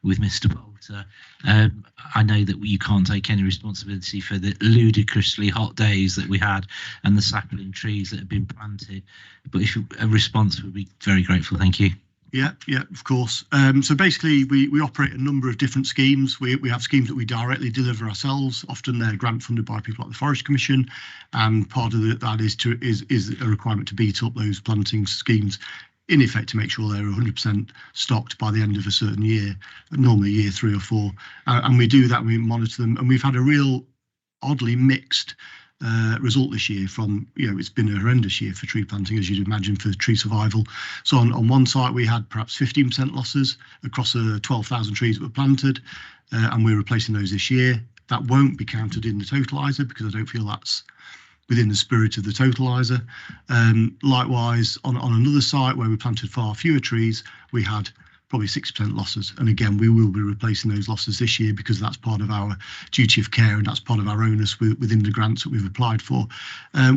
with Mr. Bolter, I know that you can't take any responsibility for the ludicrously hot days that we had and the sapling trees that have been planted. But if a response would be very grateful, thank you. Yeah, of course. So basically, we operate a number of different schemes. We have schemes that we directly deliver ourselves. Often they're grant funded by people like the Forest Commission, and part of that is a requirement to beat up those planting schemes, in effect, to make sure they're 100% stocked by the end of a certain year, normally year 3 or 4. And we do that. We monitor them, and we've had a real oddly mixed result this year. From, you know, it's been a horrendous year for tree planting, as you'd imagine, for tree survival. So on one site we had perhaps 15% losses across 12,000 trees that were planted, and we're replacing those this year. That won't be counted in the totaliser because I don't feel that's within the spirit of the totaliser. Likewise, on another site where we planted far fewer trees, we had probably 6% losses. And again, we will be replacing those losses this year because that's part of our duty of care and that's part of our onus within the grants that we've applied for.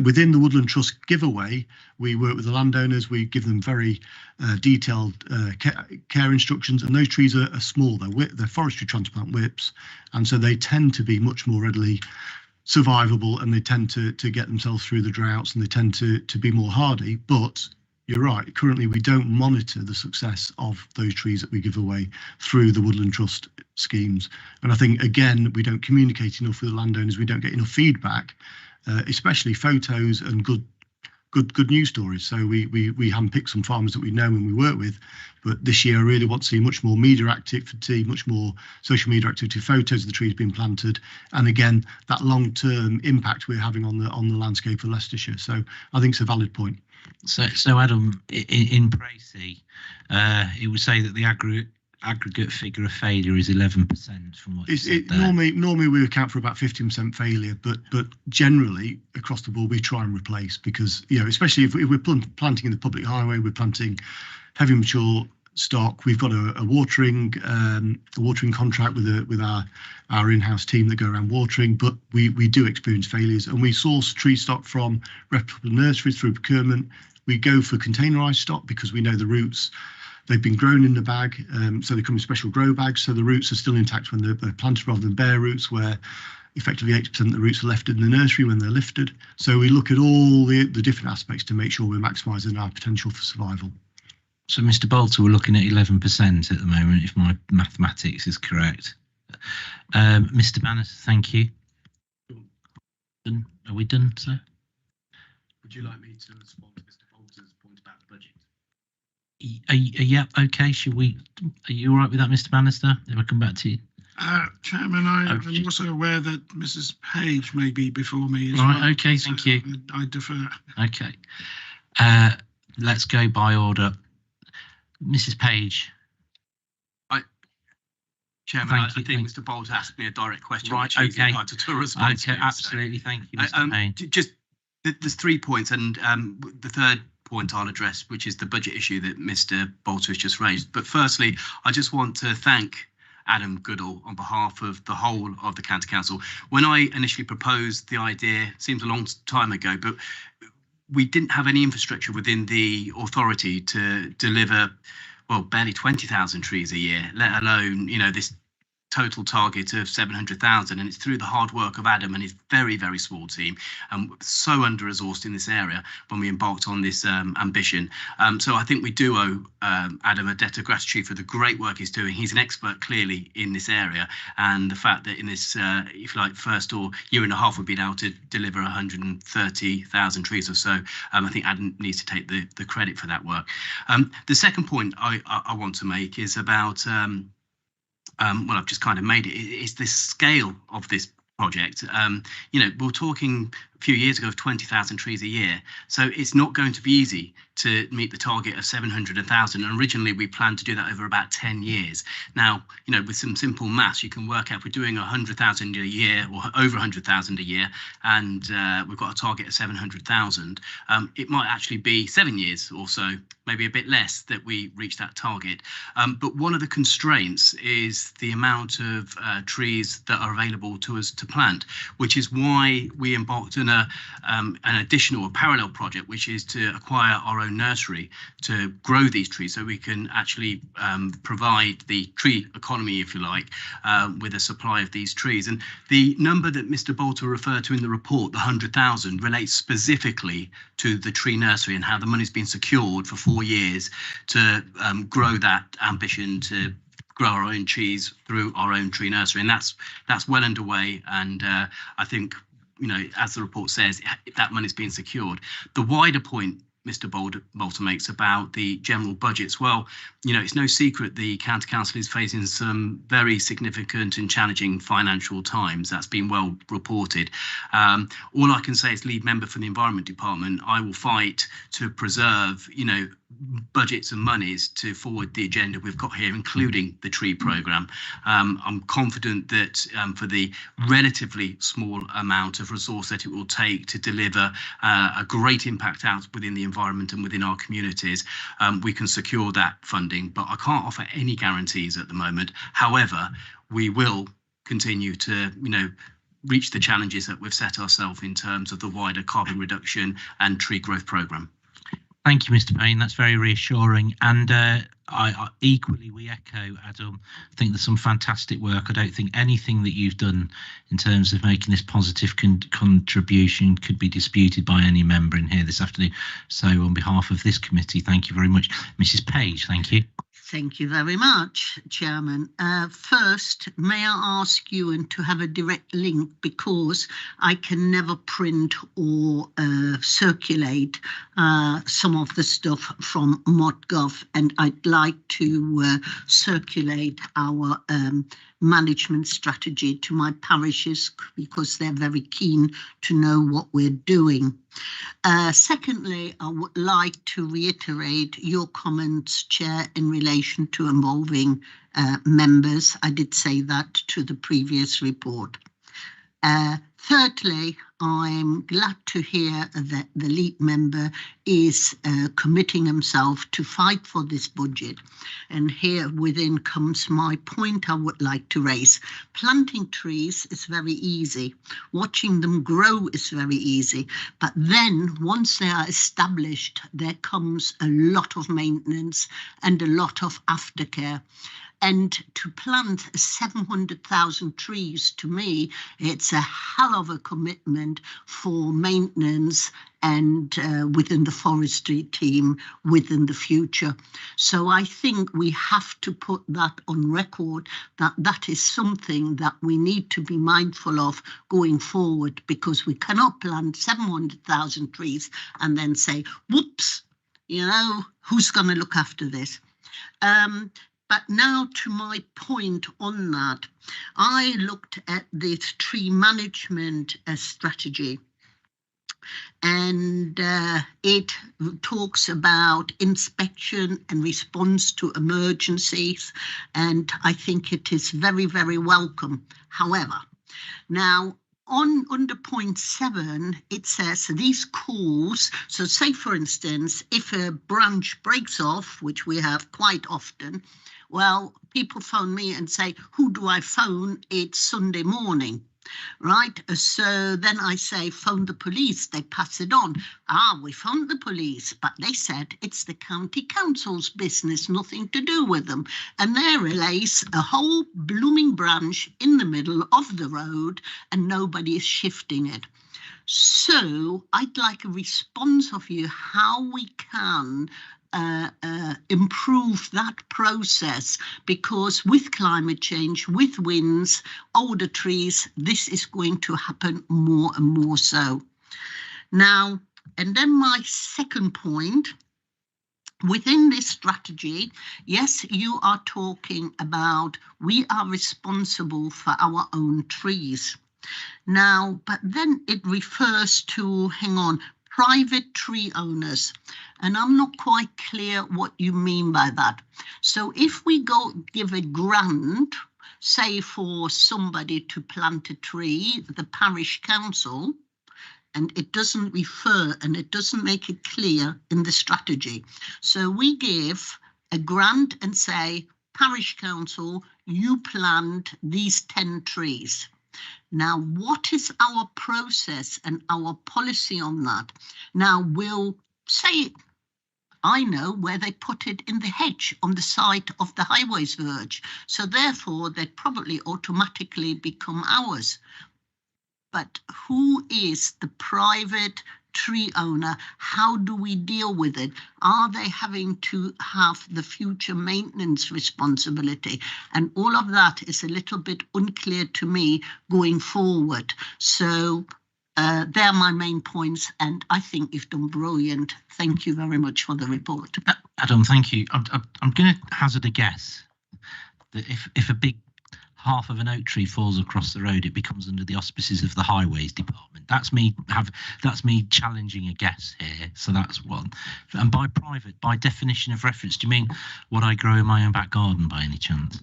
Within the Woodland Trust giveaway, we work with the landowners. We give them very detailed care instructions, and those trees are small. They're forestry transplant whips, and so they tend to be much more readily survivable, and they tend to get themselves through the droughts, and they tend to be more hardy. But you're right, currently we don't monitor the success of those trees that we give away through the Woodland Trust schemes. And I think, again, we don't communicate enough with the landowners. We don't get enough feedback, especially photos and good news stories. So we handpick some farmers that we know and we work with, but this year I really want to see much more media activity, much more social media activity, photos of the trees being planted, and again that long-term impact we're having on the landscape of Leicestershire. So I think it's a valid point. So Adam, in Pracy, it would say that the aggregate figure of failure is 11% from what you said there. Normally we account for about 15% failure, but generally across the board we try and replace, because, you know, especially if we're planting in the public highway, we're planting heavy mature stock. We've got a watering contract with our in-house team that go around watering, but we do experience failures, and we source tree stock from reputable nurseries through procurement. We go for containerised stock because we know the roots. They've been grown in the bag, so they come in special grow bags, so the roots are still intact when they're planted, rather than bare roots where effectively 80% of the roots are left in the nursery when they're lifted. So we look at all the different aspects to make sure we're maximising our potential for survival. So Mr. Bolter, we're looking at 11% at the moment, if my mathematics is correct. Mr. Bannister, thank you. Are we done, sir? Would you like me to respond to Mr. Bolter's point about the budget? Yeah, okay. Are you all right with that, Mr. Bannister? If I come back to you. Chairman, I'm also aware that Mrs. Page may be before me as right, well. okay, thank you. I defer. Okay. Let's go by order. Mrs. Page. Chairman, I think Mr. Bolter asked me a direct question. Right, okay. Okay, absolutely, thank you, Mr. Payne. Just, there's 3 points, and the third point I'll address, which is the budget issue that Mr. Bolter has just raised. But firstly, I just want to thank Adam Goodall on behalf of the whole of the County Council. When I initially proposed the idea, it seems a long time ago, but we didn't have any infrastructure within the authority to deliver, well, barely 20,000 trees a year, let alone, this total target of 700,000, and it's through the hard work of Adam and his very, very small team, so under-resourced in this area when we embarked on this ambition. So I think we do owe Adam a debt of gratitude for the great work he's doing. He's an expert clearly in this area, and the fact that in this, if you like, first or year and a half we've been able to deliver 130,000 trees or so, I think Adam needs to take the credit for that work. The second point I want to make is about well, I've just kind of made it, is the scale of this project. We're talking a few years ago of 20,000 trees a year. So it's not going to be easy to meet the target of 700,000. And originally we planned to do that over about 10 years. Now, with some simple maths, you can work out we're doing 100,000 a year or over 100,000 a year, and we've got a target of 700,000. It might actually be 7 years or so, maybe a bit less, that we reach that target. But one of the constraints is the amount of trees that are available to us to plant, which is why we embarked on an additional, a parallel project, which is to acquire our own nursery to grow these trees, so we can actually provide the tree economy, if you like, with a supply of these trees. And the number that Mr. Bolter referred to in the report, the 100,000, relates specifically to the tree nursery and how the money's been secured for 4 years to grow that ambition to grow our own trees through our own tree nursery. And that's well underway. And I think, as the report says, that money's been secured. The wider point Mr. Bolter makes about the general budgets, well, it's no secret the County Council is facing some very significant and challenging financial times. That's been well reported. All I can say as lead member for the Environment Department, I will fight to preserve, budgets and monies to forward the agenda we've got here, including the tree programme. I'm confident that for the relatively small amount of resource that it will take to deliver a great impact out within the environment and within our communities, we can secure that funding, but I can't offer any guarantees at the moment. However, we will continue to, reach the challenges that we've set ourselves in terms of the wider carbon reduction and tree growth programme. Thank you, Mr. Payne. That's very reassuring. And I equally, we echo, Adam. I think there's some fantastic work. I don't think anything that you've done in terms of making this positive contribution could be disputed by any member in here this afternoon. So on behalf of this committee, thank you very much. Mrs. Page, thank you. Thank you very much, Chairman. First, may I ask you and to have a direct link, because I can never print or circulate some of the stuff from ModGov, and I'd like to circulate our management strategy to my parishes, because they're very keen to know what we're doing. Secondly, I would like to reiterate your comments, Chair, in relation to involving members. I did say that to the previous report. Thirdly, I'm glad to hear that the lead member is committing himself to fight for this budget. And here within comes my point I would like to raise. Planting trees is very easy. Watching them grow is very easy. But then once they are established, there comes a lot of maintenance and a lot of aftercare. And to plant 700,000 trees, to me, it's a hell of a commitment for maintenance and within the forestry team within the future. So I think we have to put that on record, that that is something that we need to be mindful of going forward, because we cannot plant 700,000 trees and then say, whoops, who's going to look after this? But now to my point on that, I looked at this tree management strategy, and it talks about inspection and response to emergencies, and I think it is very, very welcome. However, now under point 7, it says these calls, so say for instance, if a branch breaks off, which we have quite often, well, people phone me and say, who do I phone? It's Sunday morning. Right, so then I say phone the police, they pass it on. We phoned the police, but they said it's the county council's business, nothing to do with them. And there lays a whole blooming branch in the middle of the road and nobody is shifting it. So I'd like a response of you how we can improve that process, because with climate change, with winds, older trees, this is going to happen more and more so. Now, and then my second point, within this strategy, yes, you are talking about we are responsible for our own trees. Now, but then it refers to, hang on, private tree owners. And I'm not quite clear what you mean by that. So if we go give a grant, say for somebody to plant a tree, the parish council, and it doesn't refer and it doesn't make it clear in the strategy. So we give a grant and say, parish council, you plant these 10 trees. Now, what is our process and our policy on that? Now, we'll say, I know where they put it in the hedge on the side of the highways verge. So therefore, they'd probably automatically become ours. But who is the private tree owner? How do we deal with it? Are they having to have the future maintenance responsibility? And all of that is a little bit unclear to me going forward. So they're my main points, and I think you've done brilliant. Thank you very much for the report. Adam, thank you. I'm going to hazard a guess that if a big half of an oak tree falls across the road, it becomes under the auspices of the highways department. That's me challenging a guess here. So that's one. And by private, by definition of reference, do you mean what I grow in my own back garden by any chance?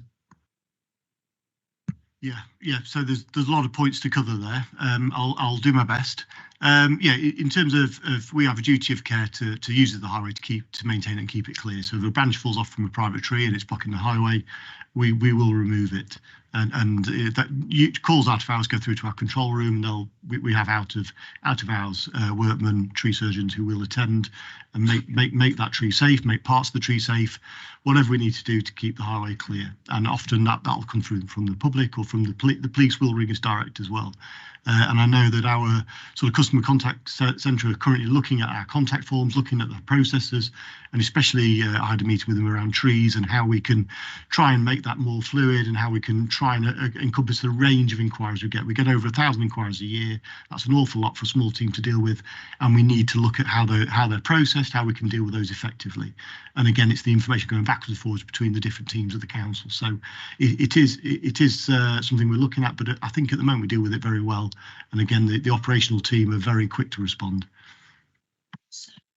Yeah. So there's a lot of points to cover there. I'll do my best. In terms of we have a duty of care to use the highway to maintain and keep it clear. So if a branch falls off from a private tree and it's blocking the highway, we will remove it. And that calls out of hours go through to our control room. We have out of hours workmen, tree surgeons who will attend and make that tree safe, make parts of the tree safe, whatever we need to do to keep the highway clear. And often that'll come through from the public or from the police will ring us direct as well. And I know that our sort of customer contact centre are currently looking at our contact forms, looking at the processes, and especially I had a meeting with them around trees and how we can try and make that more fluid and how we can try and encompass the range of inquiries we get. We get over 1,000 inquiries a year. That's an awful lot for a small team to deal with, and we need to look at how they're processed, how we can deal with those effectively. And again, it's the information going backwards and forwards between the different teams of the council. So it is something we're looking at, but I think at the moment we deal with it very well. And again, the operational team are very quick to respond.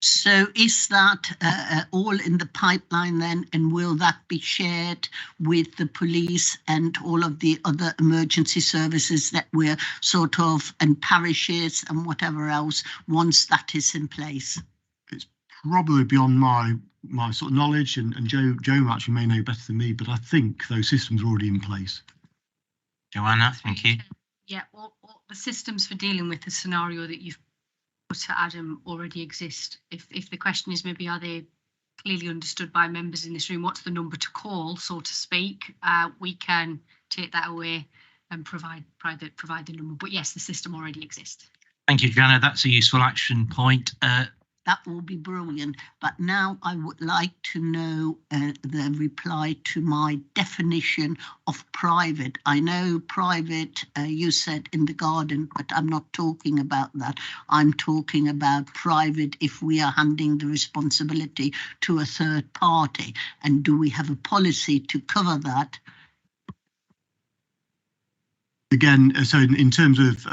So is that all in the pipeline then, and will that be shared with the police and all of the other emergency services that we're sort of, and parishes and whatever else, once that is in place? It's probably beyond my sort of knowledge, and Joe actually may know better than me, but I think those systems are already in place. Joanna, thank you. Yeah, all the systems for dealing with the scenario that you've put to Adam already exist. If the question is maybe are they clearly understood by members in this room, what's the number to call, so to speak, we can take that away and provide the number. But yes, the system already exists. Thank you, Joanna. That's a useful action point. That will be brilliant. But now I would like to know the reply to my definition of private. I know private, you said in the garden, but I'm not talking about that. I'm talking about private if we are handing the responsibility to a third party. And do we have a policy to cover that? Again, so in terms of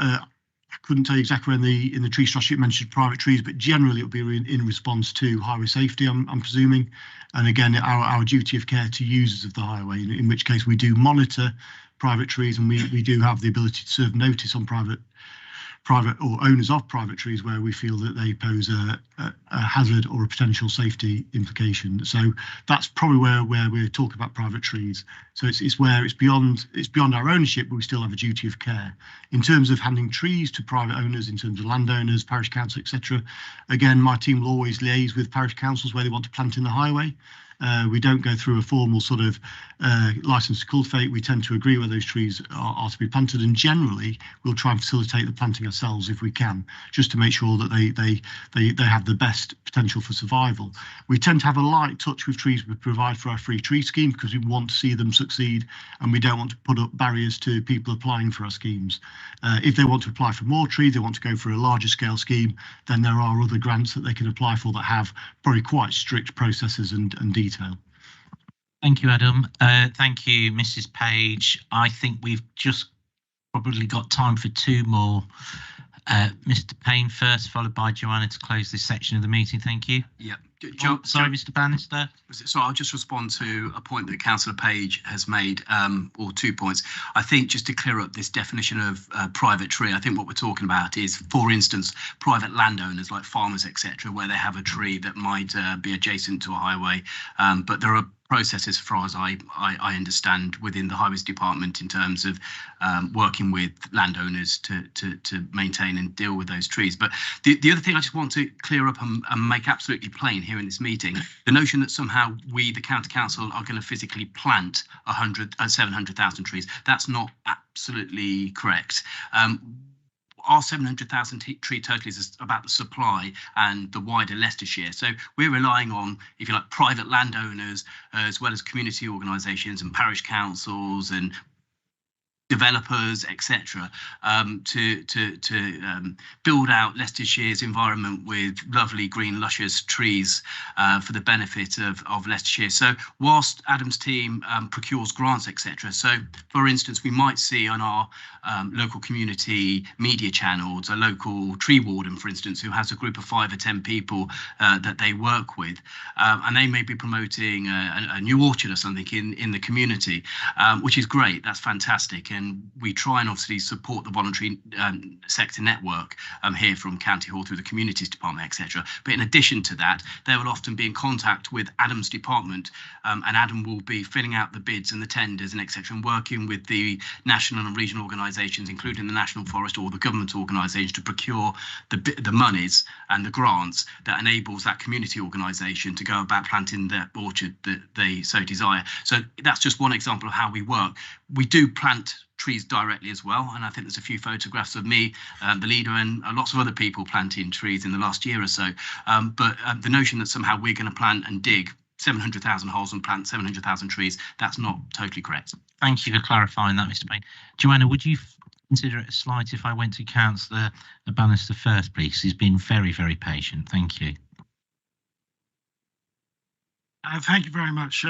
I couldn't tell you exactly when in the tree strategy it mentioned private trees, but generally it'll be in response to highway safety, I'm presuming. And again, our duty of care to users of the highway, in which case we do monitor private trees, and we do have the ability to serve notice on private private or owners of private trees where we feel that they pose a hazard or a potential safety implication. So that's probably where we're talking about private trees. So it's where it's beyond our ownership, but we still have a duty of care. In terms of handing trees to private owners, in terms of landowners, parish council, etc. Again, my team will always liaise with parish councils where they want to plant in the highway. We don't go through a formal sort of license to cultivate. We tend to agree where those trees are to be planted, and generally we'll try and facilitate the planting ourselves if we can, just to make sure that they have the best potential for survival. We tend to have a light touch with trees we provide for our free tree scheme because we want to see them succeed, and we don't want to put up barriers to people applying for our schemes. If they want to apply for more trees, they want to go for a larger scale scheme, then there are other grants that they can apply for that have probably quite strict processes and detail. Thank you, Adam. Thank you, Mrs. Page. I think we've just probably got time for two more. Mr. Payne first, followed by Joanna to close this section of the meeting. Thank you. Yeah. Sorry, Mr. Bannister. So I'll just respond to a point that Councillor Page has made, or 2 points. I think just to clear up this definition of private tree, I think what we're talking about is, for instance, private landowners like farmers, etc., where they have a tree that might be adjacent to a highway, but there are processes, as far as I understand, within the Highways Department in terms of working with landowners to maintain and deal with those trees. But the other thing I just want to clear up and make absolutely plain here in this meeting, the notion that somehow we, the County Council, are going to physically plant 700,000 trees, that's not absolutely correct. Our 700,000 tree total is about the supply and the wider Leicestershire. So we're relying on, if you like, private landowners as well as community organisations and parish councils and developers, etc., to build out Leicestershire's environment with lovely green luscious trees for the benefit of Leicestershire. So whilst Adam's team procures grants, etc., so for instance we might see on our local community media channels a local tree warden, for instance, who has a group of 5 or 10 people that they work with, and they may be promoting a new orchard or something in the community, which is great. That's fantastic. And we try and obviously support the voluntary sector network here from County Hall through the Communities Department, etc. But in addition to that, they will often be in contact with Adam's department, and Adam will be filling out the bids and the tenders and etc. and working with the national and regional organisations, including the National Forest or the government organisations, to procure the monies and the grants that enables that community organisation to go about planting the orchard that they so desire. So that's just one example of how we work. We do plant trees directly as well, and I think there's a few photographs of me, the leader, and lots of other people planting trees in the last year or so. But the notion that somehow we're going to plant and dig 700,000 holes and plant 700,000 trees, that's not totally correct. Thank you for clarifying that, Mr. Payne. Joanna, would you consider it a slight if I went to Councillor Bannister first, please? He's been very, very patient. Thank you. Thank you very much,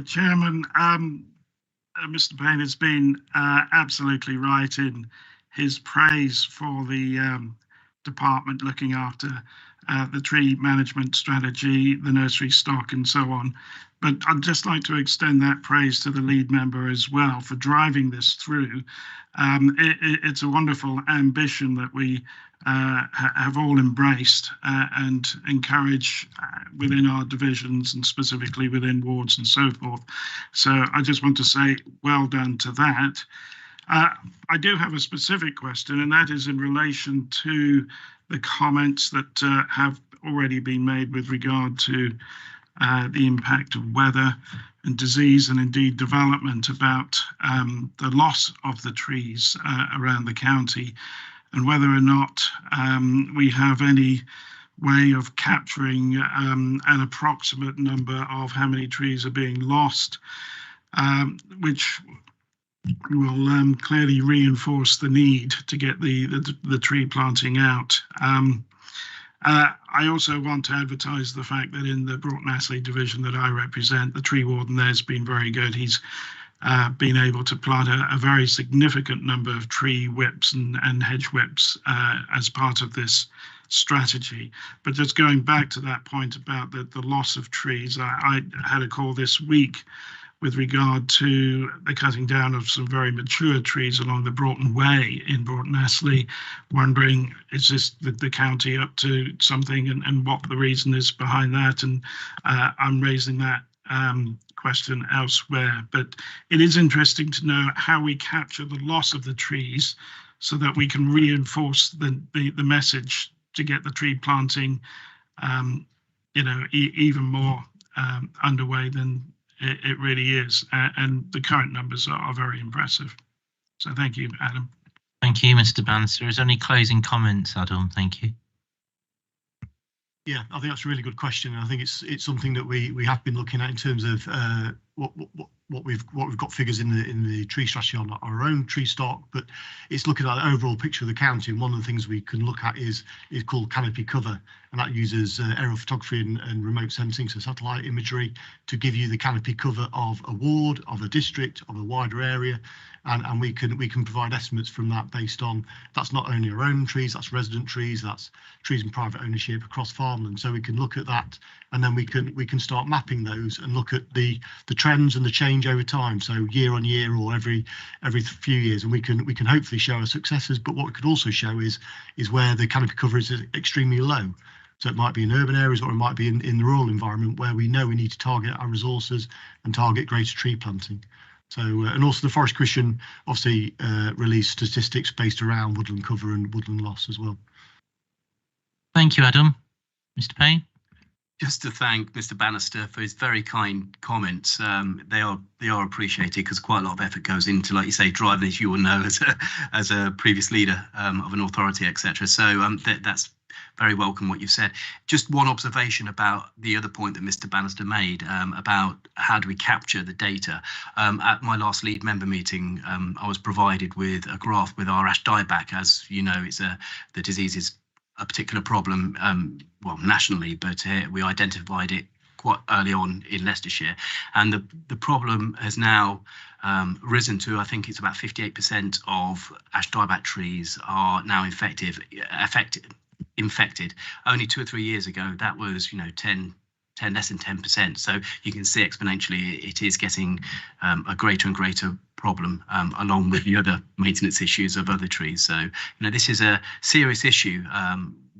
Chairman. Mr. Payne has been absolutely right in his praise for the department looking after the tree management strategy, the nursery stock and so on. But I'd just like to extend that praise to the lead member as well for driving this through. It's a wonderful ambition that we have all embraced and encourage within our divisions and specifically within wards and so forth. So I just want to say well done to that. I do have a specific question, and that is in relation to the comments that have already been made with regard to the impact of weather and disease and indeed development about the loss of the trees around the county, and whether or not we have any way of capturing an approximate number of how many trees are being lost, which will clearly reinforce the need to get the tree planting out. I also want to advertise the fact that in the Broughton-Astley division that I represent, the tree warden there has been very good. He's been able to plant a very significant number of tree whips and hedge whips as part of this strategy. But just going back to that point about the loss of trees, I had a call this week with regard to the cutting down of some very mature trees along the Broughton Way in Broughton Astley, wondering, is this the county up to something, and what the reason is behind that? And I'm raising that question elsewhere, but it is interesting to know how we capture the loss of the trees so that we can reinforce the message to get the tree planting even more underway than it really is, and the current numbers are very impressive. So thank you, Adam. Thank you, Mr. Bannister. Is there any closing comments, Adam? Thank you. Yeah, I think that's a really good question. I think it's something that we have been looking at in terms of what we've got figures in the tree strategy on our own tree stock, but it's looking at the overall picture of the county. And one of the things we can look at is called canopy cover, and that uses aerial photography and remote sensing, so satellite imagery, to give you the canopy cover of a ward, of a district, of a wider area. And we can provide estimates from that based on, that's not only our own trees, that's resident trees, that's trees in private ownership across farmland. So we can look at that, and then we can start mapping those and look at the trends and the change over time. So year on year or every few years, and we can hopefully show our successes. But what we could also show is where the canopy cover is extremely low. So it might be in urban areas, or it might be in the rural environment where we know we need to target our resources and target greater tree planting. So, and also the Forest Commission obviously released statistics based around woodland cover and woodland loss as well. Thank you, Adam. Mr. Payne? Just to thank Mr. Bannister for his very kind comments. They are appreciated, because quite a lot of effort goes into, like you say, driving, as you will know, as a previous leader of an authority, etc. So that's very welcome what you've said. Just one observation about the other point that Mr. Bannister made about how do we capture the data. At my last lead member meeting, I was provided with a graph with our ash dieback. As you know, the disease is a particular problem, well, nationally, but we identified it quite early on in Leicestershire, and the problem has now risen to, I think it's about 58% of ash dieback trees are now infected. Only 2 or 3 years ago, that was, less than 10%. So you can see exponentially it is getting a greater and greater problem, along with the other maintenance issues of other trees. So this is a serious issue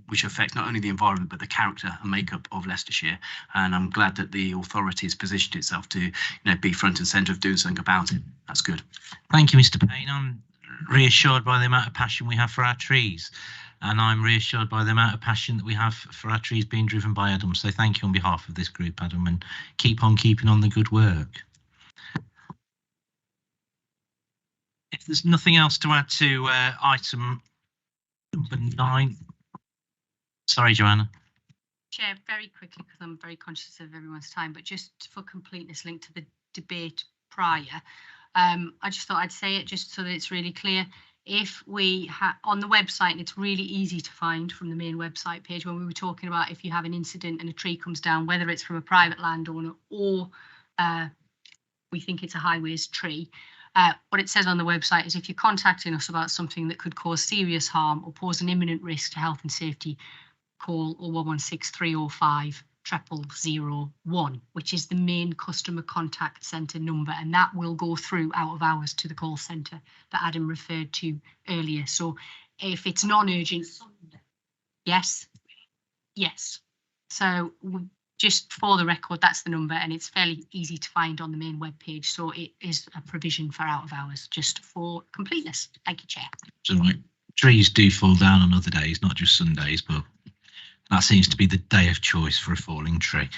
which affects not only the environment but the character and makeup of Leicestershire. And I'm glad that the authority has positioned itself to be front and centre of doing something about it. That's good. Thank you, Mr. Payne. I'm reassured by the amount of passion we have for our trees, and I'm reassured by the amount of passion that we have for our trees being driven by Adam. So thank you on behalf of this group, Adam, and keep on keeping on the good work. If there's nothing else to add to item number 9. Sorry, Joanna. Chair, very quickly, because I'm very conscious of everyone's time, but just for completeness linked to the debate prior, I just thought I'd say it just so that it's really clear. If we on the website, and it's really easy to find from the main website page, when we were talking about if you have an incident and a tree comes down, whether it's from a private landowner or we think it's a high-waste tree, what it says on the website is if you're contacting us about something that could cause serious harm or pose an imminent risk to health and safety, call 0116 305 0001, which is the main customer contact centre number, and that will go through out of hours to the call centre that Adam referred to earlier. So if it's non-urgent, yes. So just for the record, that's the number, and it's fairly easy to find on the main web page. So it is a provision for out of hours, just for completeness. Thank you, Chair. So right, trees do fall down on other days, not just Sundays, but that seems to be the day of choice for a falling tree.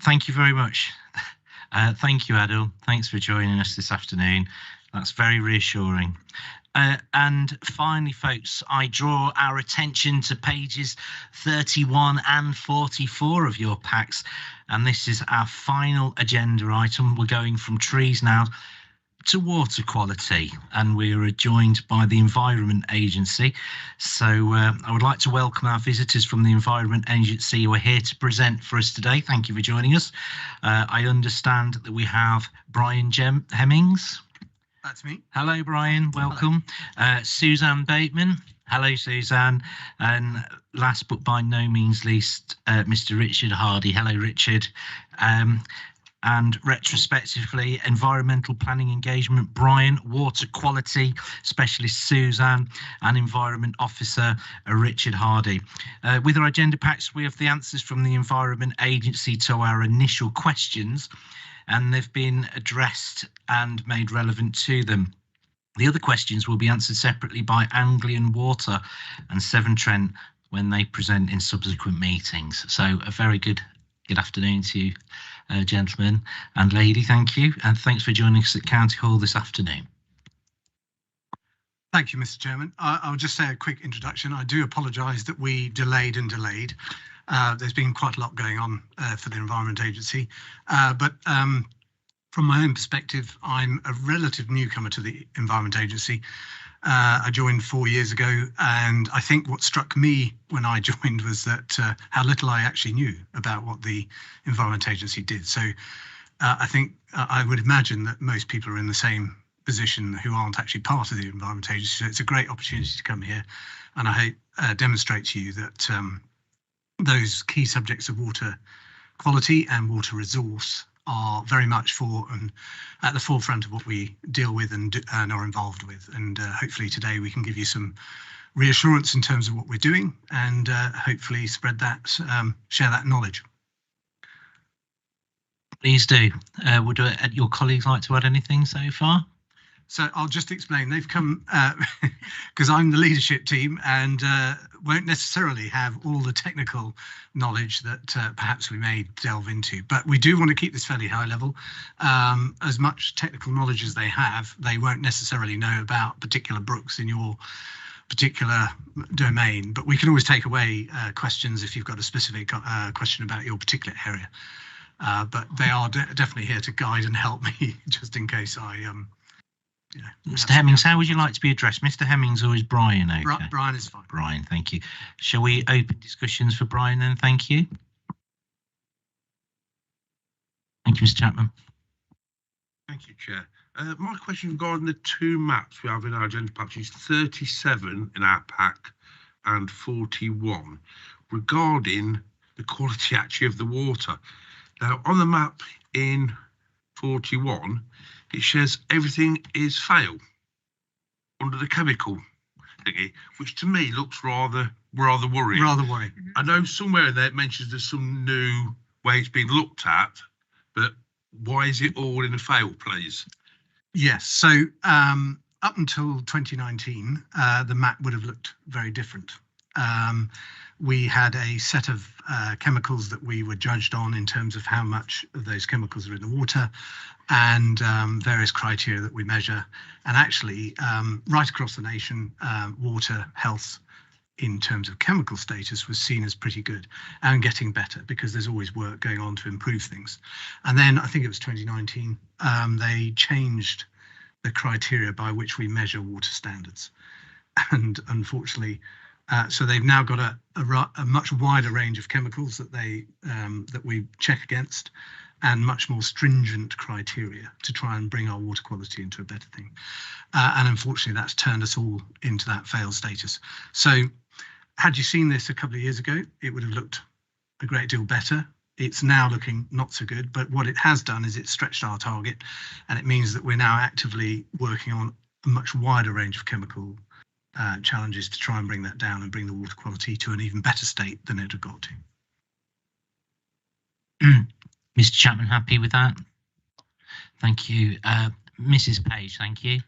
Thank you very much. Thank you, Adil. Thanks for joining us this afternoon. That's very reassuring. And finally, folks, I draw our attention to pages 31 and 44 of your packs. And this is our final agenda item. We're going from trees now to water quality, and we're joined by the Environment Agency. So I would like to welcome our visitors from the Environment Agency who are here to present for us today. Thank you for joining us. I understand that we have Brian Hemmings. That's me. Hello, Brian. Welcome. Suzanne Bateman. Hello, Suzanne. And last but by no means least, Mr. Richard Hardy. Hello, Richard. and retrospectively environmental planning engagement Brian, water quality specialist Suzanne, and environment officer Richard Hardy. With our agenda packs, we have the answers from the Environment Agency to our initial questions, and they've been addressed and made relevant to them. The other questions will be answered separately by Anglian Water and Severn Trent when they present in subsequent meetings. So a very good afternoon to you, gentlemen and lady. Thank you, and thanks for joining us at County Hall this afternoon. Thank you, Mr. Chairman. I'll just say a quick introduction. I do apologise that we delayed. There's been quite a lot going on for the Environment Agency, but from my own perspective, I'm a relative newcomer to the Environment Agency. I joined 4 years ago, and I think what struck me when I joined was that how little I actually knew about what the Environment Agency did. So I think I would imagine that most people are in the same position who aren't actually part of the Environment Agency. So it's a great opportunity to come here, and I demonstrate to you that those key subjects of water quality and water resource are very much for and at the forefront of what we deal with and are involved with. And hopefully today we can give you some reassurance in terms of what we're doing, and hopefully spread that, share that knowledge. Please do. Would your colleagues like to add anything so far? So I'll just explain. They've come because I'm the leadership team and won't necessarily have all the technical knowledge that perhaps we may delve into. But we do want to keep this fairly high level. As much technical knowledge as they have, they won't necessarily know about particular brooks in your particular domain. But we can always take away questions if you've got a specific question about your particular area. But they are definitely here to guide and help me just in case I Mr. Hemmings, how would you like to be addressed? Mr. Hemmings or is Brian okay? Brian is fine. Brian, thank you. Shall we open discussions for Brian then? Thank you. Thank you, Mr. Chapman. Thank you, Chair. My question regarding the two maps we have in our agenda pack is 37 in our pack and 41 regarding the quality actually of the water. Now, on the map in 41, it says everything is fail under the chemical thingy, which to me looks rather worrying. Rather worrying. I know somewhere in there it mentions there's some new way it's been looked at, but why is it all in a fail, please? Yes, so up until 2019, the map would have looked very different. We had a set of chemicals that we were judged on in terms of how much of those chemicals are in the water, and various criteria that we measure. And actually, right across the nation, water health in terms of chemical status was seen as pretty good and getting better, because there's always work going on to improve things. And then I think it was 2019, they changed the criteria by which we measure water standards. And unfortunately, so they've now got a much wider range of chemicals that that we check against, and much more stringent criteria to try and bring our water quality into a better thing. And unfortunately, that's turned us all into that fail status. So had you seen this a couple of years ago, it would have looked a great deal better. It's now looking not so good, but what it has done is it's stretched our target, and it means that we're now actively working on a much wider range of chemical challenges to try and bring that down and bring the water quality to an even better state than it had got to. Mr. Chapman, happy with that? Thank you. Mrs. Page, thank you.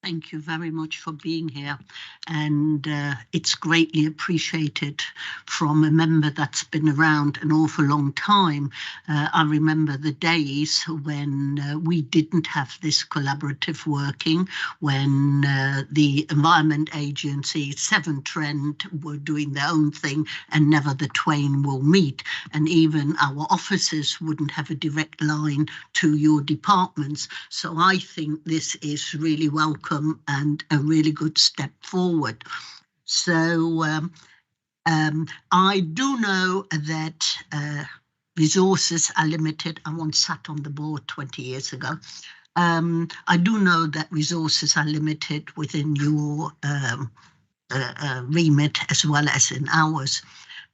Thank you very much for being here, and it's greatly appreciated from a member that's been around an awful long time. I remember the days when we didn't have this collaborative working, when the Environment Agency, Severn Trent were doing their own thing and never the twain will meet, and even our officers wouldn't have a direct line to your departments. So I think this is really welcome and a really good step forward. So I do know that resources are limited. I once sat on the board 20 years ago. I do know that resources are limited within your remit as well as in ours.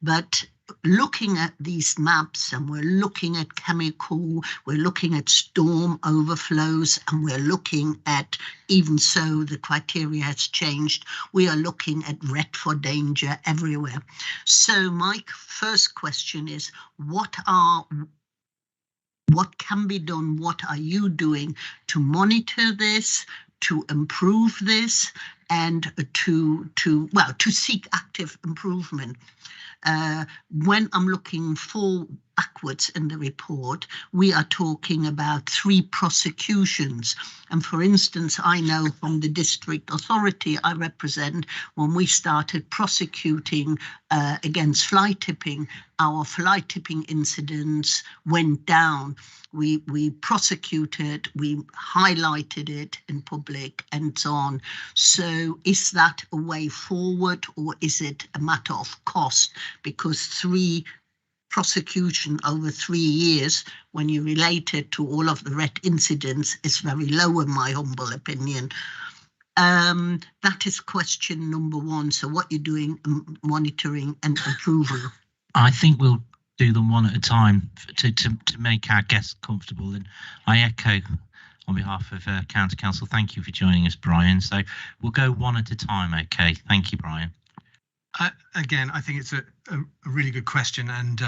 But looking at these maps and we're looking at chemical, we're looking at storm overflows, and we're looking at, even so the criteria has changed, we are looking at red for danger everywhere. So my first question is, what can be done? What are you doing to monitor this, to improve this, and to seek active improvement? When I'm looking backwards in the report, we are talking about 3 prosecutions. And for instance, I know from the district authority I represent, when we started prosecuting against fly tipping, our fly tipping incidents went down. We prosecuted, we highlighted it in public and so on. So is that a way forward, or is it a matter of cost? Because 3 prosecution over 3 years, when you relate it to all of the red incidents, is very low in my humble opinion. That is question number 1. So what you're doing, monitoring and improving. I think we'll do them one at a time to make our guests comfortable. And I echo on behalf of County Council, thank you for joining us, Brian. So we'll go one at a time. Okay, thank you, Brian. Again, I think it's a really good question. And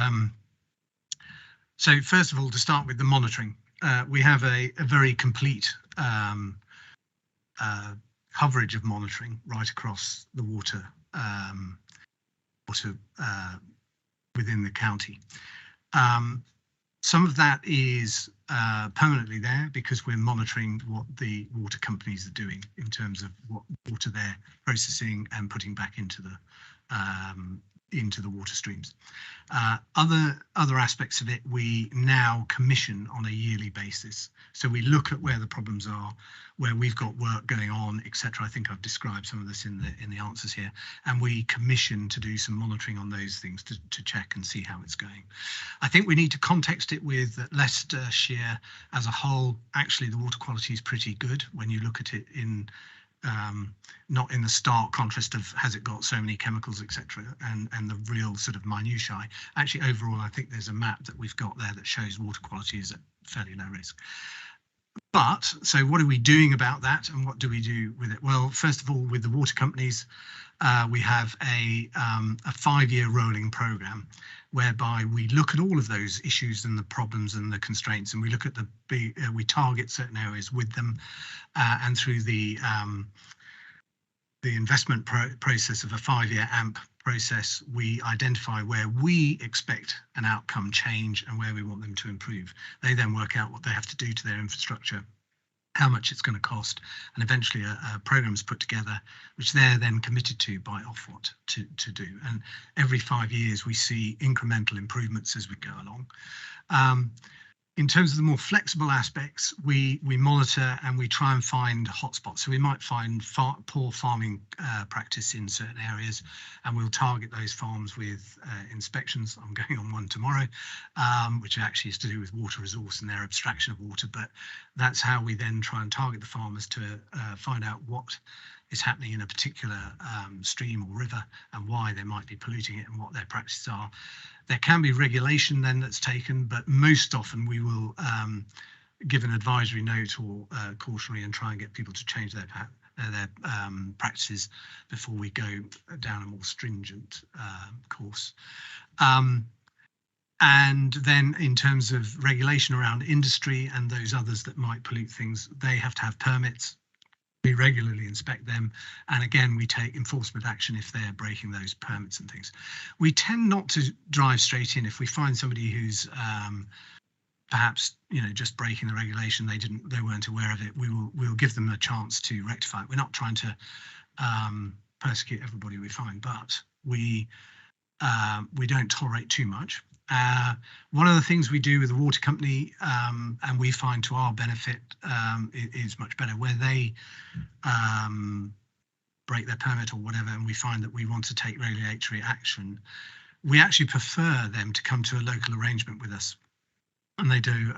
so first of all, to start with the monitoring, we have a very complete coverage of monitoring right across the water within the county. Some of that is permanently there because we're monitoring what the water companies are doing in terms of what water they're processing and putting back into the water streams. Other aspects of it we now commission on a yearly basis. So we look at where the problems are, where we've got work going on, etc. I think I've described some of this in the answers here, and we commission to do some monitoring on those things to check and see how it's going. I think we need to context it with Leicestershire as a whole. Actually, the water quality is pretty good when you look at it in not in the stark contrast of has it got so many chemicals, etc., and the real sort of minutiae. Actually, overall, I think there's a map that we've got there that shows water quality is at fairly low risk. But so what are we doing about that, and what do we do with it? Well, first of all, with the water companies, we have a 5-year rolling programme whereby we look at all of those issues and the problems and the constraints, and we look at we target certain areas with them, and through the investment process of a 5-year AMP process, we identify where we expect an outcome change and where we want them to improve. They then work out what they have to do to their infrastructure, how much it's going to cost, and eventually a programme is put together which they're then committed to by Ofwat to do. And every 5 years we see incremental improvements as we go along. In terms of the more flexible aspects, we monitor and we try and find hotspots. So we might find poor farming practice in certain areas, and we'll target those farms with inspections. I'm going on one tomorrow, which actually is to do with water resource and their abstraction of water. But that's how we then try and target the farmers to find out what is happening in a particular stream or river and why they might be polluting it and what their practices are. There can be regulation then that's taken, but most often we will give an advisory note or cautionary and try and get people to change their practices before we go down a more stringent course. And then in terms of regulation around industry and those others that might pollute things, they have to have permits. We regularly inspect them, and again we take enforcement action if they're breaking those permits and things. We tend not to drive straight in. If we find somebody who's perhaps just breaking the regulation, they weren't aware of it, we'll give them a chance to rectify it. We're not trying to persecute everybody we find, but we don't tolerate too much. One of the things we do with the water company, and we find to our benefit, is much better where they break their permit or whatever, and we find that we want to take regulatory action. We actually prefer them to come to a local arrangement with us, and they do.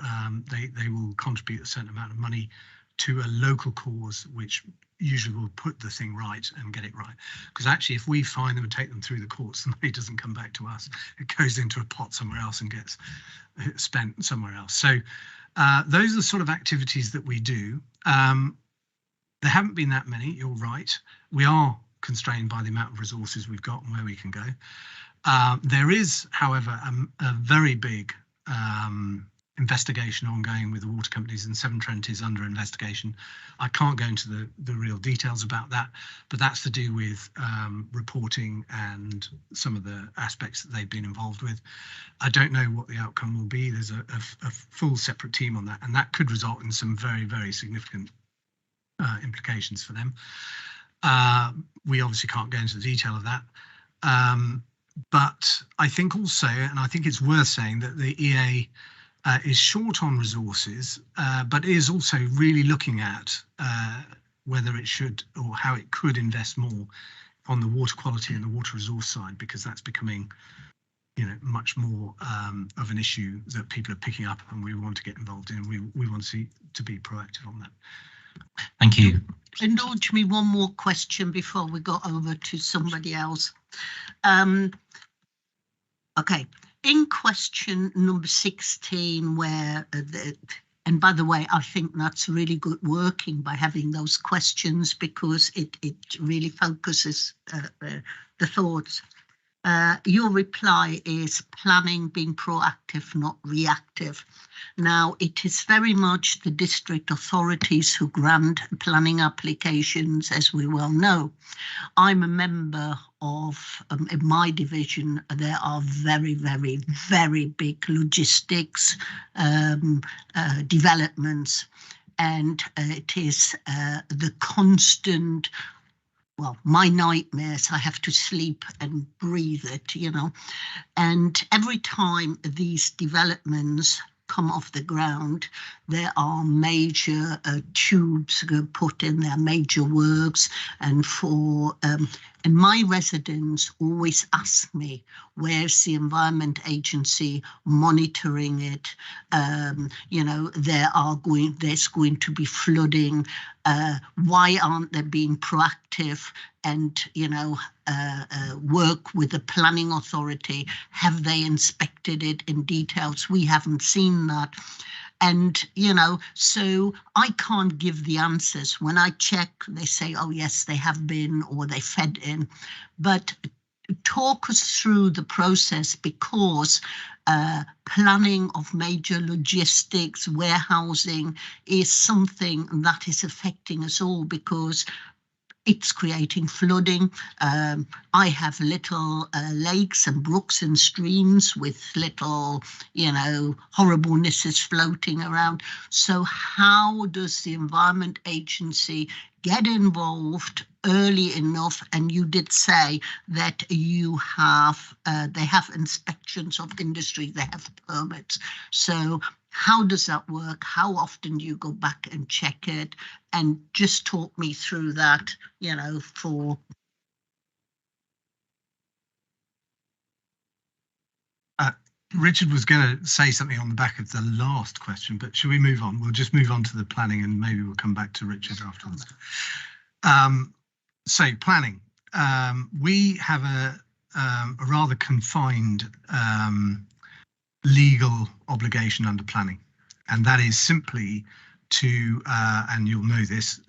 They will contribute a certain amount of money to a local cause, which usually will put the thing right and get it right. Because actually, if we find them and take them through the courts, the money doesn't come back to us. It goes into a pot somewhere else and gets spent somewhere else. So those are the sort of activities that we do. There haven't been that many, you're right. We are constrained by the amount of resources we've got and where we can go. There is, however, a very big investigation ongoing with the water companies, and Severn Trent is under investigation. I can't go into the real details about that, but that's to do with reporting and some of the aspects that they've been involved with. I don't know what the outcome will be. There's a full separate team on that, and that could result in some very, very significant implications for them. We obviously can't go into the detail of that. But I think also, and I think it's worth saying, that the EA is short on resources, but is also really looking at whether it should or how it could invest more on the water quality and the water resource side, because that's becoming, you know, much more of an issue that people are picking up, and we want to get involved in. We want to be proactive on that. Thank you. Indulge me one more question before we go over to somebody else. Okay, in question number 16, where and by the way, I think that's really good working by having those questions, because it really focuses the thoughts. Your reply is planning being proactive, not reactive. Now, it is very much the district authorities who grant planning applications, as we well know. I'm a member of, in my division, there are very, very, very big logistics developments, and it is the constant, well, my nightmares. I have to sleep and breathe it, you know. And every time these developments come off the ground, there are major tubes put in there, major works, and for and my residents always ask me, where's the Environment Agency monitoring it? You know, there's going to be flooding. Why aren't they being proactive and, you know, work with the planning authority? Have they inspected it in details? We haven't seen that. And, you know, so I can't give the answers. When I check, they say, oh, yes, they have been, or they fed in. But talk us through the process, because planning of major logistics, warehousing is something that is affecting us all, because it's creating flooding. I have little lakes and brooks and streams with little, you know, horriblenesses floating around. So how does the Environment Agency get involved early enough? And you did say that you have, they have inspections of industry, they have permits. So how does that work? How often do you go back and check it? And just talk me through that, you know, for... Richard was going to say something on the back of the last question, but should we move on? We'll just move on to the planning, and maybe we'll come back to Richard afterwards. So planning, we have a rather confined legal obligation under planning, and that is simply to, and you'll know this,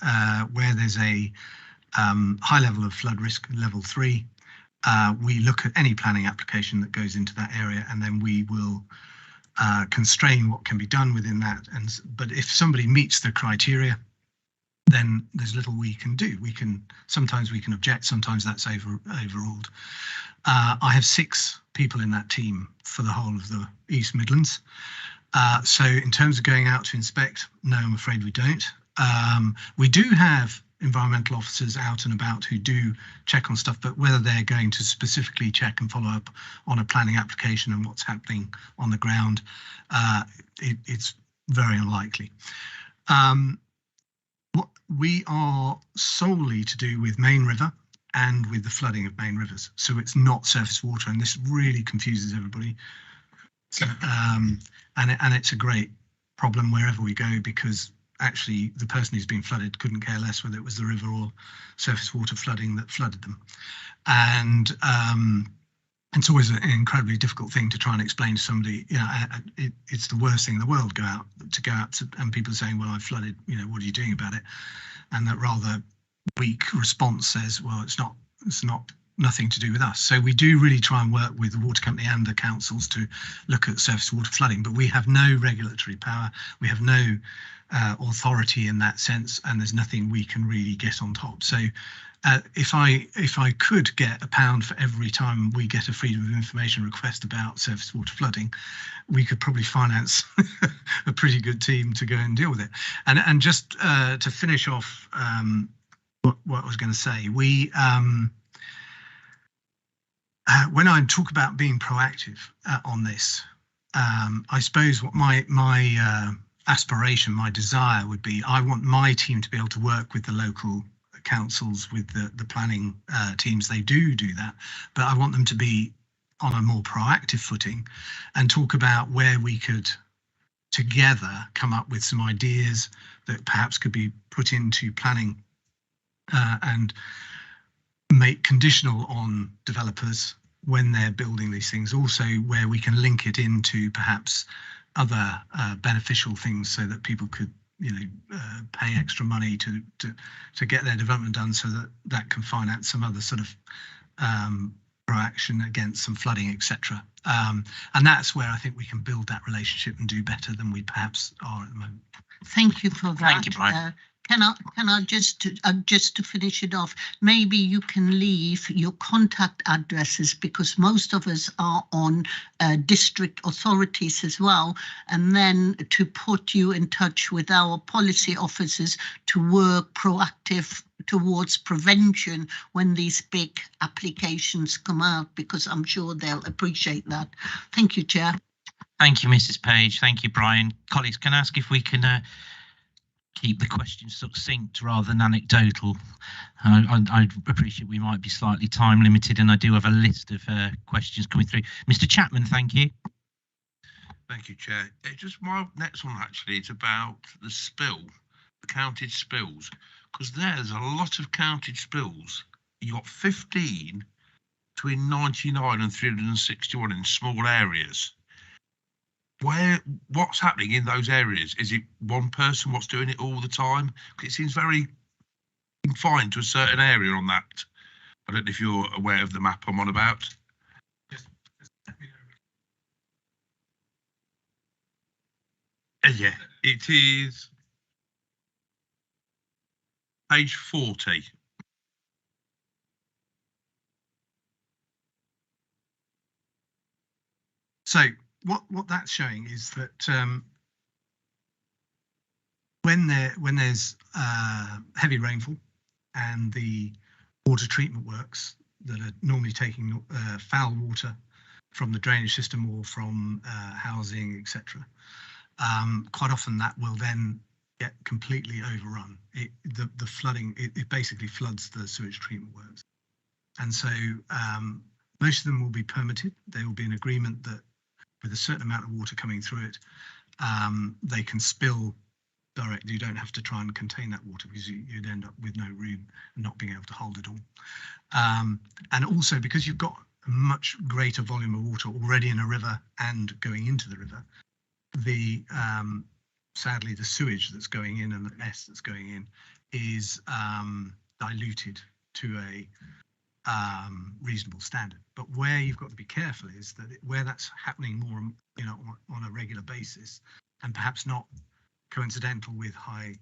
where there's a high level of flood risk, level 3, we look at any planning application that goes into that area, and then we will constrain what can be done within that. And but if somebody meets the criteria, then there's little we can do. Sometimes we can object, sometimes that's overruled. I have 6 people in that team for the whole of the East Midlands. So in terms of going out to inspect, no, I'm afraid we don't. We do have environmental officers out and about who do check on stuff, but whether they're going to specifically check and follow up on a planning application and what's happening on the ground, it's very unlikely. What we are solely to do with Main River and with the flooding of main rivers, so it's not surface water, and this really confuses everybody. And it's a great problem wherever we go, because actually the person who's been flooded couldn't care less whether it was the river or surface water flooding that flooded them. And it's always an incredibly difficult thing to try and explain to somebody, you know, it's the worst thing in the world, go out to, and people saying, well, I flooded, you know, what are you doing about it? And that rather weak response says, well, it's nothing to do with us. So we do really try and work with the water company and the councils to look at surface water flooding, but we have no regulatory power. We have no authority in that sense, and there's nothing we can really get on top. So if I could get £1 for every time we get a freedom of information request about surface water flooding, we could probably finance a pretty good team to go and deal with it. And just to finish off what I was going to say, we when I talk about being proactive on this, I suppose what my aspiration, my desire would be, I want my team to be able to work with the local councils, with the planning teams. They do that, but I want them to be on a more proactive footing and talk about where we could together come up with some ideas that perhaps could be put into planning and make conditional on developers when they're building these things, also where we can link it into perhaps other beneficial things so that people could, you know, pay extra money to get their development done, so that can finance some other sort of proaction against some flooding, etc. And that's where I think we can build that relationship and do better than we perhaps are at the moment. Thank you for that. Thank you, Brian. Can I just to finish it off, maybe you can leave your contact addresses, because most of us are on district authorities as well, and then to put you in touch with our policy officers to work proactive towards prevention when these big applications come out, because I'm sure they'll appreciate that. Thank you, Chair. Thank you, Mrs. Page. Thank you, Brian. Colleagues, can I ask if we can keep the questions succinct rather than anecdotal? I appreciate we might be slightly time limited, and I do have a list of questions coming through. Mr. Chapman, thank you. Thank you, Chair. Just my next one, actually, it's about the spill, the counted spills, because there's a lot of counted spills. You got 15 between 99 and 361 in small areas. What's happening in those areas? Is it one person what's doing it all the time? It seems very confined to a certain area on that. I don't know if you're aware of the map I'm on about. Yeah, it is page 40. So what that's showing is that when there's heavy rainfall and the water treatment works that are normally taking foul water from the drainage system or from housing, etc., quite often that will then get completely overrun. The flooding, it basically floods the sewage treatment works, and so most of them will be permitted. There will be an agreement that with a certain amount of water coming through it, they can spill directly. You don't have to try and contain that water, because you'd end up with no room and not being able to hold it all. And also because you've got a much greater volume of water already in a river and going into the river, sadly the sewage that's going in and the mess that's going in is diluted to a reasonable standard. But where you've got to be careful is that where that's happening more, you know, on a regular basis, and perhaps not coincidental with high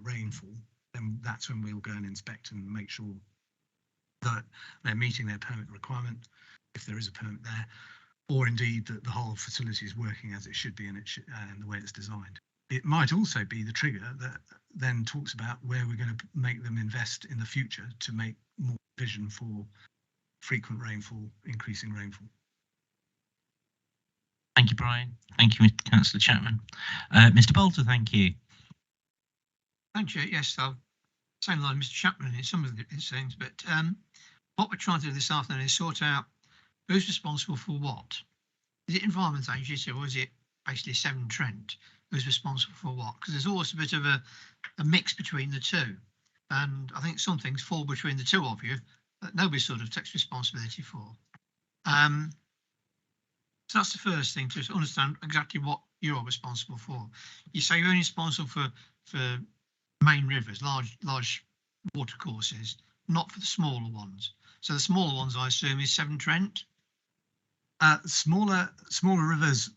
rainfall, then that's when we'll go and inspect and make sure that they're meeting their permit requirement, if there is a permit there, or indeed that the whole facility is working as it should be and the way it's designed. It might also be the trigger that then talks about where we're going to make them invest in the future to make more provision for frequent rainfall, increasing rainfall. Thank you, Brian. Thank you, Councillor Chapman. Mr. Bolter, thank you. Thank you. Yes, I'll same line Mr. Chapman in some of his things, but what we're trying to do this afternoon is sort out who's responsible for what. Is it Environment Agency or is it basically Severn Trent? who's responsible for what, because there's always a bit of a mix between the two. And I think some things fall between the two of you that nobody sort of takes responsibility for. So that's the first thing, to understand exactly what you're responsible for. You say you're only responsible for main rivers, large water courses, not for the smaller ones. So the smaller ones, I assume, is Severn Trent. Smaller rivers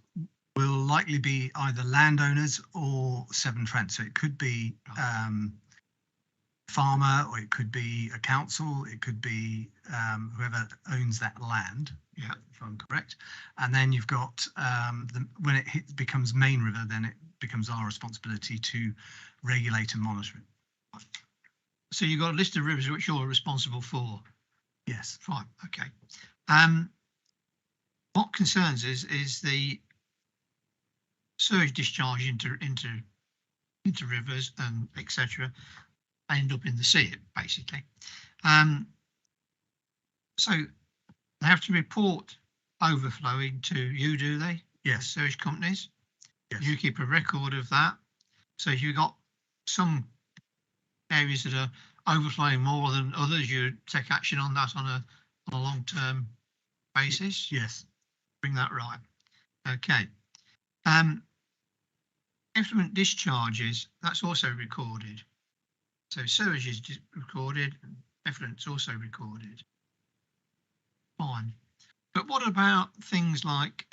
will likely be either landowners or Severn Trent. So it could be farmer, or it could be a council, it could be whoever owns that land. Yeah, if I'm correct. And then you've got when it becomes main river, then it becomes our responsibility to regulate and monitor it. So you've got a list of rivers which you're responsible for. Yes. Fine. Okay. What concerns is the sewage discharge into rivers and etc. end up in the sea, basically. So they have to report overflowing to you, do they? Yes. Sewage companies. Yes. You keep a record of that. So if you've got some areas that are overflowing more than others, you take action on that on a long-term basis. Yes. Bring that right. Okay. Effluent discharges, that's also recorded. So sewage is recorded, effluent's also recorded. Fine. But what about things like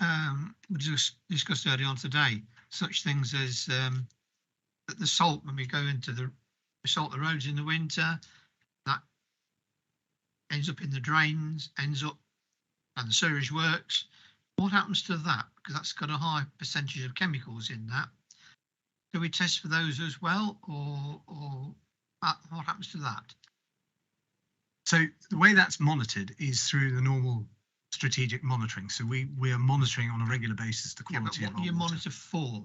we just discussed earlier on today, such things as the salt, when we go into we salt the roads in the winter, that ends up in the drains, and the sewage works. What happens to that? Because that's got a high percentage of chemicals in that. Do we test for those as well, or what happens to that? So the way that's monitored is through the normal strategic monitoring. So we are monitoring on a regular basis the quality of our water. What do you monitor for?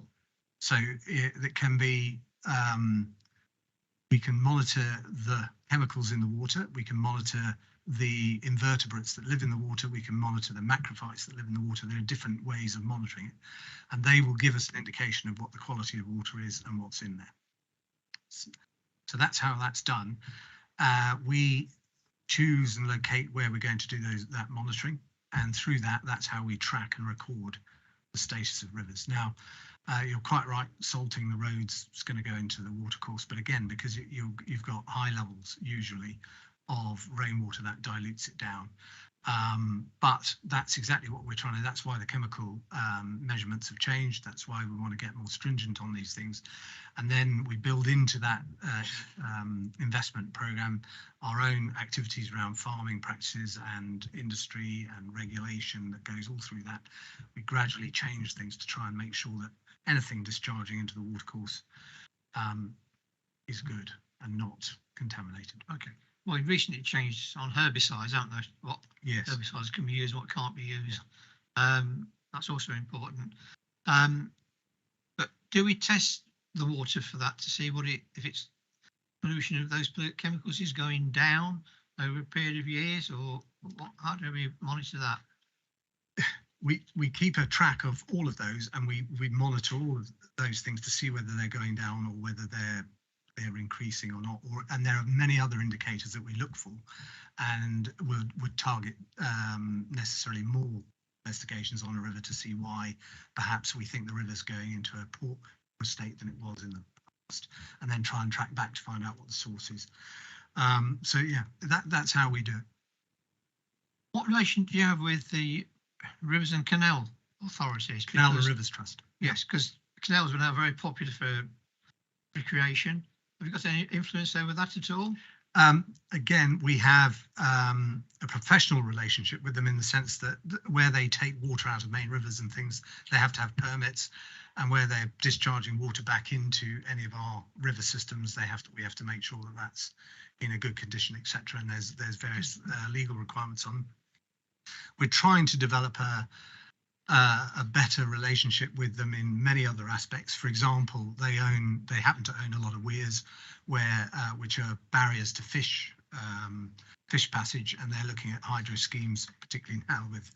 So it can be, we can monitor the chemicals in the water, we can monitor the invertebrates that live in the water, we can monitor the macrophytes that live in the water. There are different ways of monitoring it, and they will give us an indication of what the quality of water is and what's in there. So that's how that's done. We choose and locate where we're going to do that monitoring, and through that's how we track and record the status of rivers. Now, you're quite right, salting the roads is going to go into the watercourse, but again, because you've got high levels usually of rainwater, that dilutes it down. But that's exactly what we're trying to, that's why the chemical measurements have changed. That's why we want to get more stringent on these things. And then we build into that investment program our own activities around farming practices and industry and regulation that goes all through that. We gradually change things to try and make sure that anything discharging into the watercourse is good and not contaminated. Okay. Well, we've recently changed on herbicides, haven't they? What herbicides can be used, what can't be used. Yeah. That's also important. But do we test the water for that to see if its pollution of those chemicals is going down over a period of years, or how do we monitor that? We keep a track of all of those, and we monitor all of those things to see whether they're going down or whether they're increasing or not, and there are many other indicators that we look for, and would target necessarily more investigations on a river to see why perhaps we think the river's going into a poor state than it was in the past, and then try and track back to find out what the source is. So yeah, that's how we do it. What relation do you have with the Rivers and Canal authorities? Canal and Rivers Trust. Yes, because canals are now very popular for recreation. Have you got any influence over that at all? Again, we have a professional relationship with them in the sense that where they take water out of main rivers and things, they have to have permits, and where they're discharging water back into any of our river systems, we have to make sure that that's in a good condition, etc. And there's various legal requirements on. We're trying to develop a better relationship with them in many other aspects. For example, they happen to own a lot of weirs which are barriers to fish passage, and they're looking at hydro schemes, particularly now with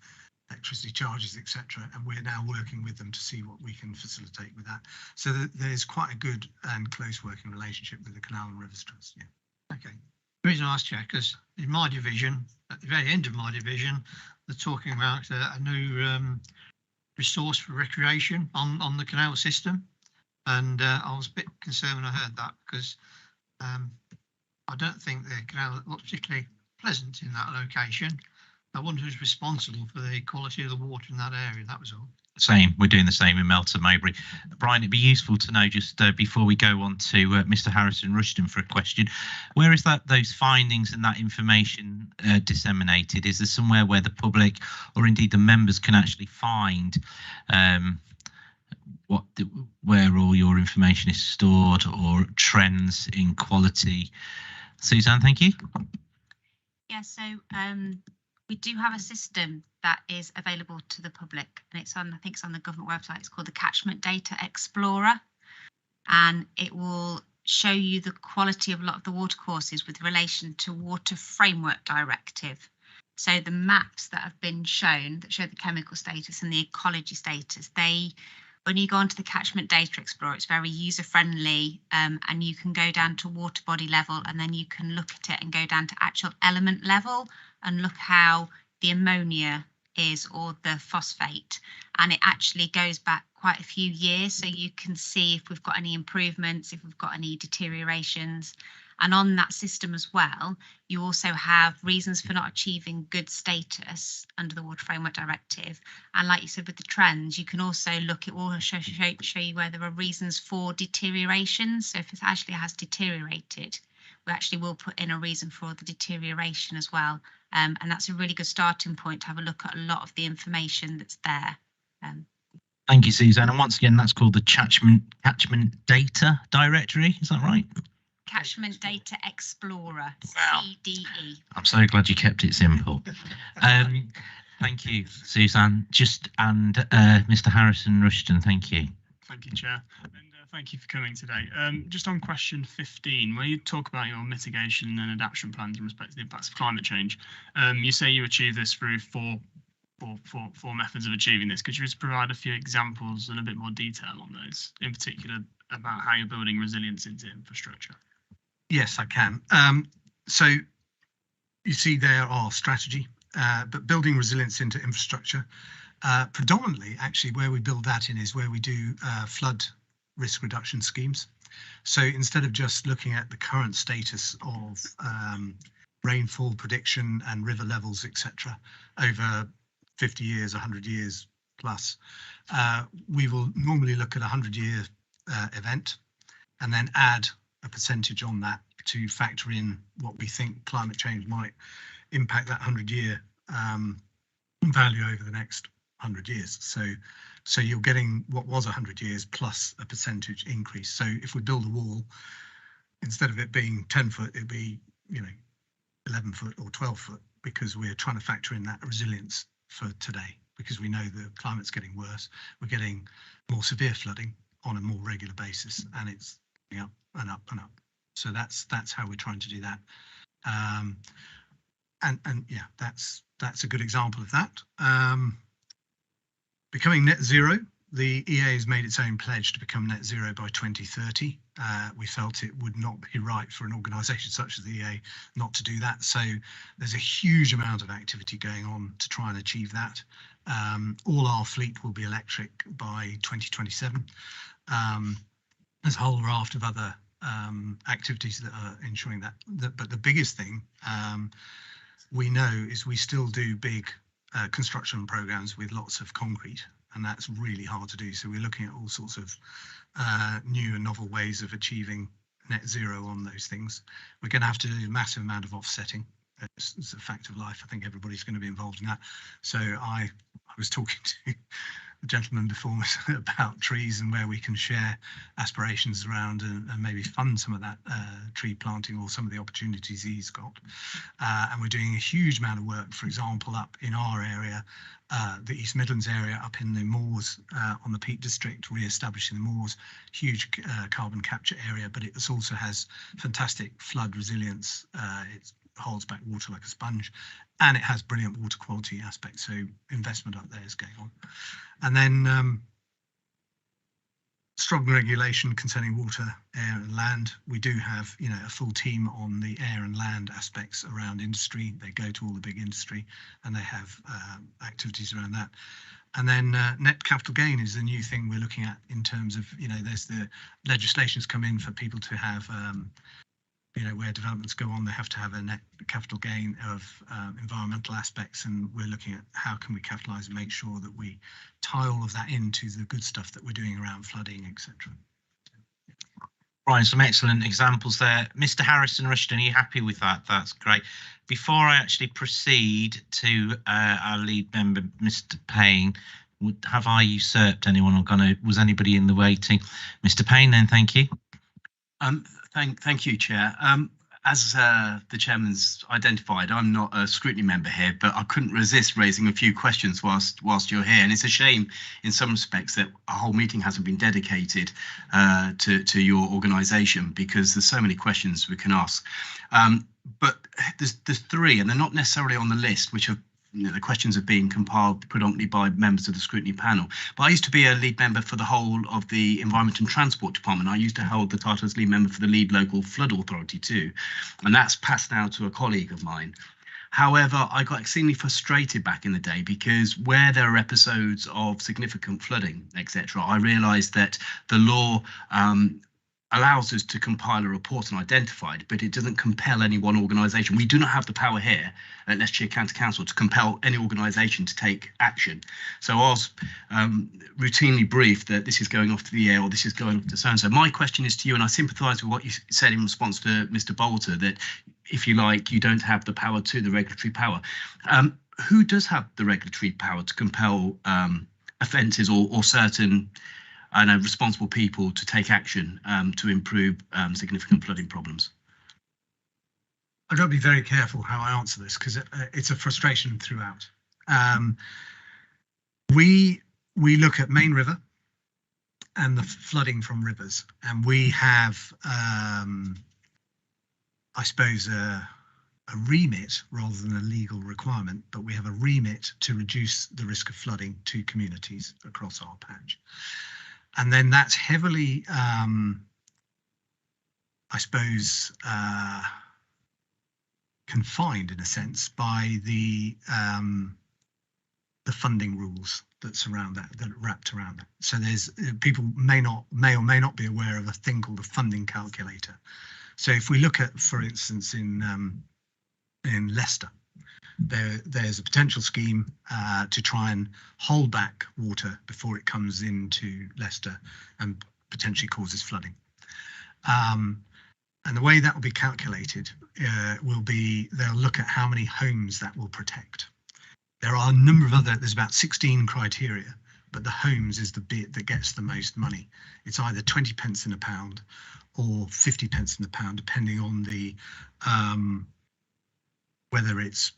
electricity charges, etc. And we're now working with them to see what we can facilitate with that. So there's quite a good and close working relationship with the Canal and Rivers Trust. Yeah. Okay. The reason I asked you, because in my division, at the very end of my division, they're talking about a new resource for recreation on the canal system. And I was a bit concerned when I heard that, because I don't think the canal looks particularly pleasant in that location. I wonder who's responsible for the quality of the water in that area. That was all. Same, we're doing the same in Melton Mowbray. Brian, it'd be useful to know, just before we go on to Mr. Harrison Rushton for a question, where is those findings and that information disseminated? Is there somewhere where the public or indeed the members can actually find where all your information is stored, or trends in quality? Suzanne, thank you. Yeah, so we do have a system that is available to the public, and it's on, I think it's on the government website. It's called the Catchment Data Explorer, and it will show you the quality of a lot of the watercourses with relation to Water Framework Directive. So the maps that have been shown that show the chemical status and the ecology status, when you go onto the Catchment Data Explorer, it's very user friendly, and you can go down to water body level, and then you can look at it and go down to actual element level and look how the ammonia is, or the phosphate, and it actually goes back quite a few years, so you can see if we've got any improvements, if we've got any deteriorations. And on that system as well, you also have reasons for not achieving good status under the Water Framework Directive. And like you said, with the trends, you can also look, it will show you where there are reasons for deterioration. So if it actually has deteriorated, we actually will put in a reason for the deterioration as well. And that's a really good starting point to have a look at a lot of the information that's there. Thank you, Suzanne. And once again, that's called the Catchment Data Directory. Is that right? Catchment Data Explorer, Wow. CDE. I'm so glad you kept it simple. Thank you, Suzanne. And Mr. Harrison Rushton, thank you. Thank you, Chair. And thank you for coming today. Just on question 15, where you talk about your mitigation and adaptation plans in respect to the impacts of climate change, you say you achieve this through four methods of achieving this. Could you just provide a few examples and a bit more detail on those, in particular about how you're building resilience into infrastructure? Yes, I can. So you see there our strategy, but building resilience into infrastructure, predominantly actually where we build that in is where we do flood risk reduction schemes. So instead of just looking at the current status of rainfall prediction and river levels, etc., over 50 years, 100 years plus, we will normally look at a 100-year event and then add a percentage on that to factor in what we think climate change might impact that 100-year value over the next 100 years. So you're getting what was 100 years plus a percentage increase. So if we build a wall, instead of it being 10 foot, it'd be 11 foot or 12 foot, because we're trying to factor in that resilience for today, because we know the climate's getting worse. We're getting more severe flooding on a more regular basis, and it's up and up and up. So that's how we're trying to do that. And yeah, that's a good example of that. Becoming net zero, the EA has made its own pledge to become net zero by 2030. We felt it would not be right for an organisation such as the EA not to do that. So there's a huge amount of activity going on to try and achieve that. All our fleet will be electric by 2027. There's a whole raft of other activities that are ensuring that. But the biggest thing we know is we still do big construction programs with lots of concrete, and that's really hard to do. So we're looking at all sorts of new and novel ways of achieving net zero on those things. We're going to have to do a massive amount of offsetting. It's a fact of life. I think everybody's going to be involved in that. So I was talking to the gentleman before us about trees and where we can share aspirations around and maybe fund some of that tree planting or some of the opportunities he's got. And we're doing a huge amount of work, for example, up in our area, the East Midlands area, up in the moors on the Peak District, re-establishing the moors, huge carbon capture area, but it also has fantastic flood resilience. It's holds back water like a sponge, and it has brilliant water quality aspects. So investment up there is going on. And then strong regulation concerning water, air and land. We do have, you know, a full team on the air and land aspects around industry. They go to all the big industry and they have activities around that. And then net capital gain is the new thing we're looking at in terms of, you know, there's the legislation's come in for people to have, you know, where developments go on, they have to have a net capital gain of environmental aspects, and we're looking at how can we capitalise and make sure that we tie all of that into the good stuff that we're doing around flooding, etc. Brian, some excellent examples there. Mr. Harrison Rushton, are you happy with that? That's great. Before I actually proceed to our lead member, Mr. Payne, have I usurped anyone or was anybody in the waiting? Mr. Payne, then, thank you. Thank you, Chair. As the Chairman's identified, I'm not a scrutiny member here, but I couldn't resist raising a few questions whilst you're here. And it's a shame in some respects that a whole meeting hasn't been dedicated to your organisation, because there's so many questions we can ask. But there's three, and they're not necessarily on the list, which are, you know, the questions are being compiled predominantly by members of the scrutiny panel. But I used to be a lead member for the whole of the Environment and Transport Department. I used to hold the title as lead member for the lead local flood authority too, and that's passed now to a colleague of mine. However, I got extremely frustrated back in the day, because where there are episodes of significant flooding, etc., I realised that the law allows us to compile a report and identify it, but it doesn't compel any one organisation. We do not have the power here at Leicestershire County Council to compel any organisation to take action. So I was routinely briefed that this is going off to the air or this is going off to so-and-so. My question is to you, and I sympathise with what you said in response to Mr. Bolter, that if you like, you don't have the power to the regulatory power. Who does have the regulatory power to compel offences or certain responsible people to take action to improve significant flooding problems? I've got to be very careful how I answer this, because it's a frustration throughout. We look at Main River and the flooding from rivers, and we have, I suppose, a remit rather than a legal requirement, but we have a remit to reduce the risk of flooding to communities across our patch. And then that's heavily, I suppose, confined in a sense by the funding rules that surround that, that are wrapped around that. So there's people may or may not be aware of a thing called a funding calculator. So if we look at, for instance, in Leicester, there's a potential scheme to try and hold back water before it comes into Leicester and potentially causes flooding. And the way that will be calculated will be, they'll look at how many homes that will protect. There are a number of there's about 16 criteria, but the homes is the bit that gets the most money. It's either 20 pence in a pound or 50 pence in the pound, depending on the whether it's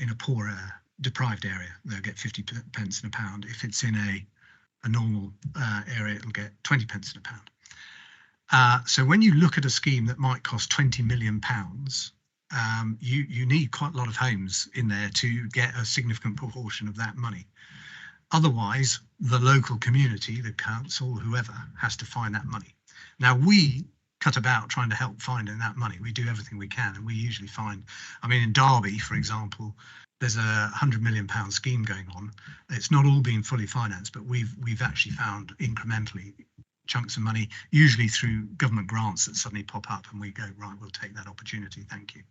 in a poor deprived area, they'll get 50 pence in a pound. If it's in a normal area, it'll get 20 pence in a pound. So when you look at a scheme that might cost £20 million, you need quite a lot of homes in there to get a significant proportion of that money. Otherwise, the local community, the council, whoever, has to find that money. Now, we cut about trying to help finding that money. We do everything we can, and we usually find, I mean, in Derby, for example, there's a £100 million scheme going on. It's not all being fully financed, but we've actually found incrementally chunks of money, usually through government grants that suddenly pop up, and we go, right, we'll take that opportunity, thank you.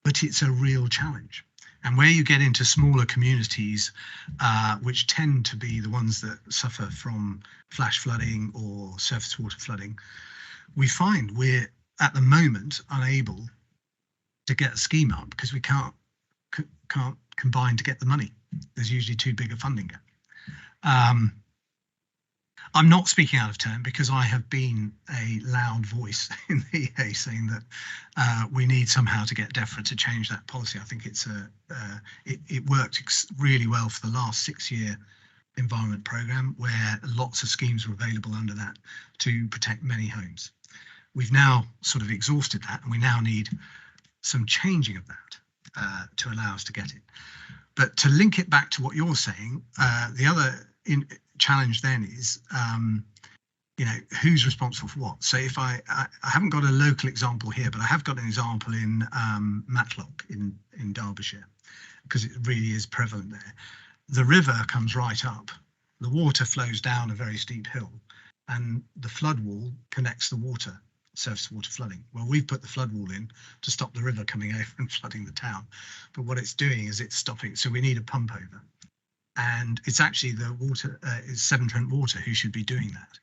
But it's a real challenge. And where you get into smaller communities, which tend to be the ones that suffer from flash flooding or surface water flooding, we find we're at the moment unable to get a scheme up because we can't combine to get the money. There's usually too big a funding gap. I'm not speaking out of turn, because I have been a loud voice in the EA saying that we need somehow to get DEFRA to change that policy. I think it's it worked really well for the last 6-year environment programme, where lots of schemes were available under that to protect many homes. We've now sort of exhausted that, and we now need some changing of that to allow us to get it. But to link it back to what you're saying, the other challenge then is, you know, who's responsible for what? So if I haven't got a local example here, but I have got an example in Matlock in Derbyshire, because it really is prevalent there. The river comes right up, the water flows down a very steep hill, and the flood wall connects the water, surface water flooding. Well, we've put the flood wall in to stop the river coming over and flooding the town. But what it's doing is it's stopping. So we need a pump over. And it's actually the water, it's Severn Trent Water who should be doing that.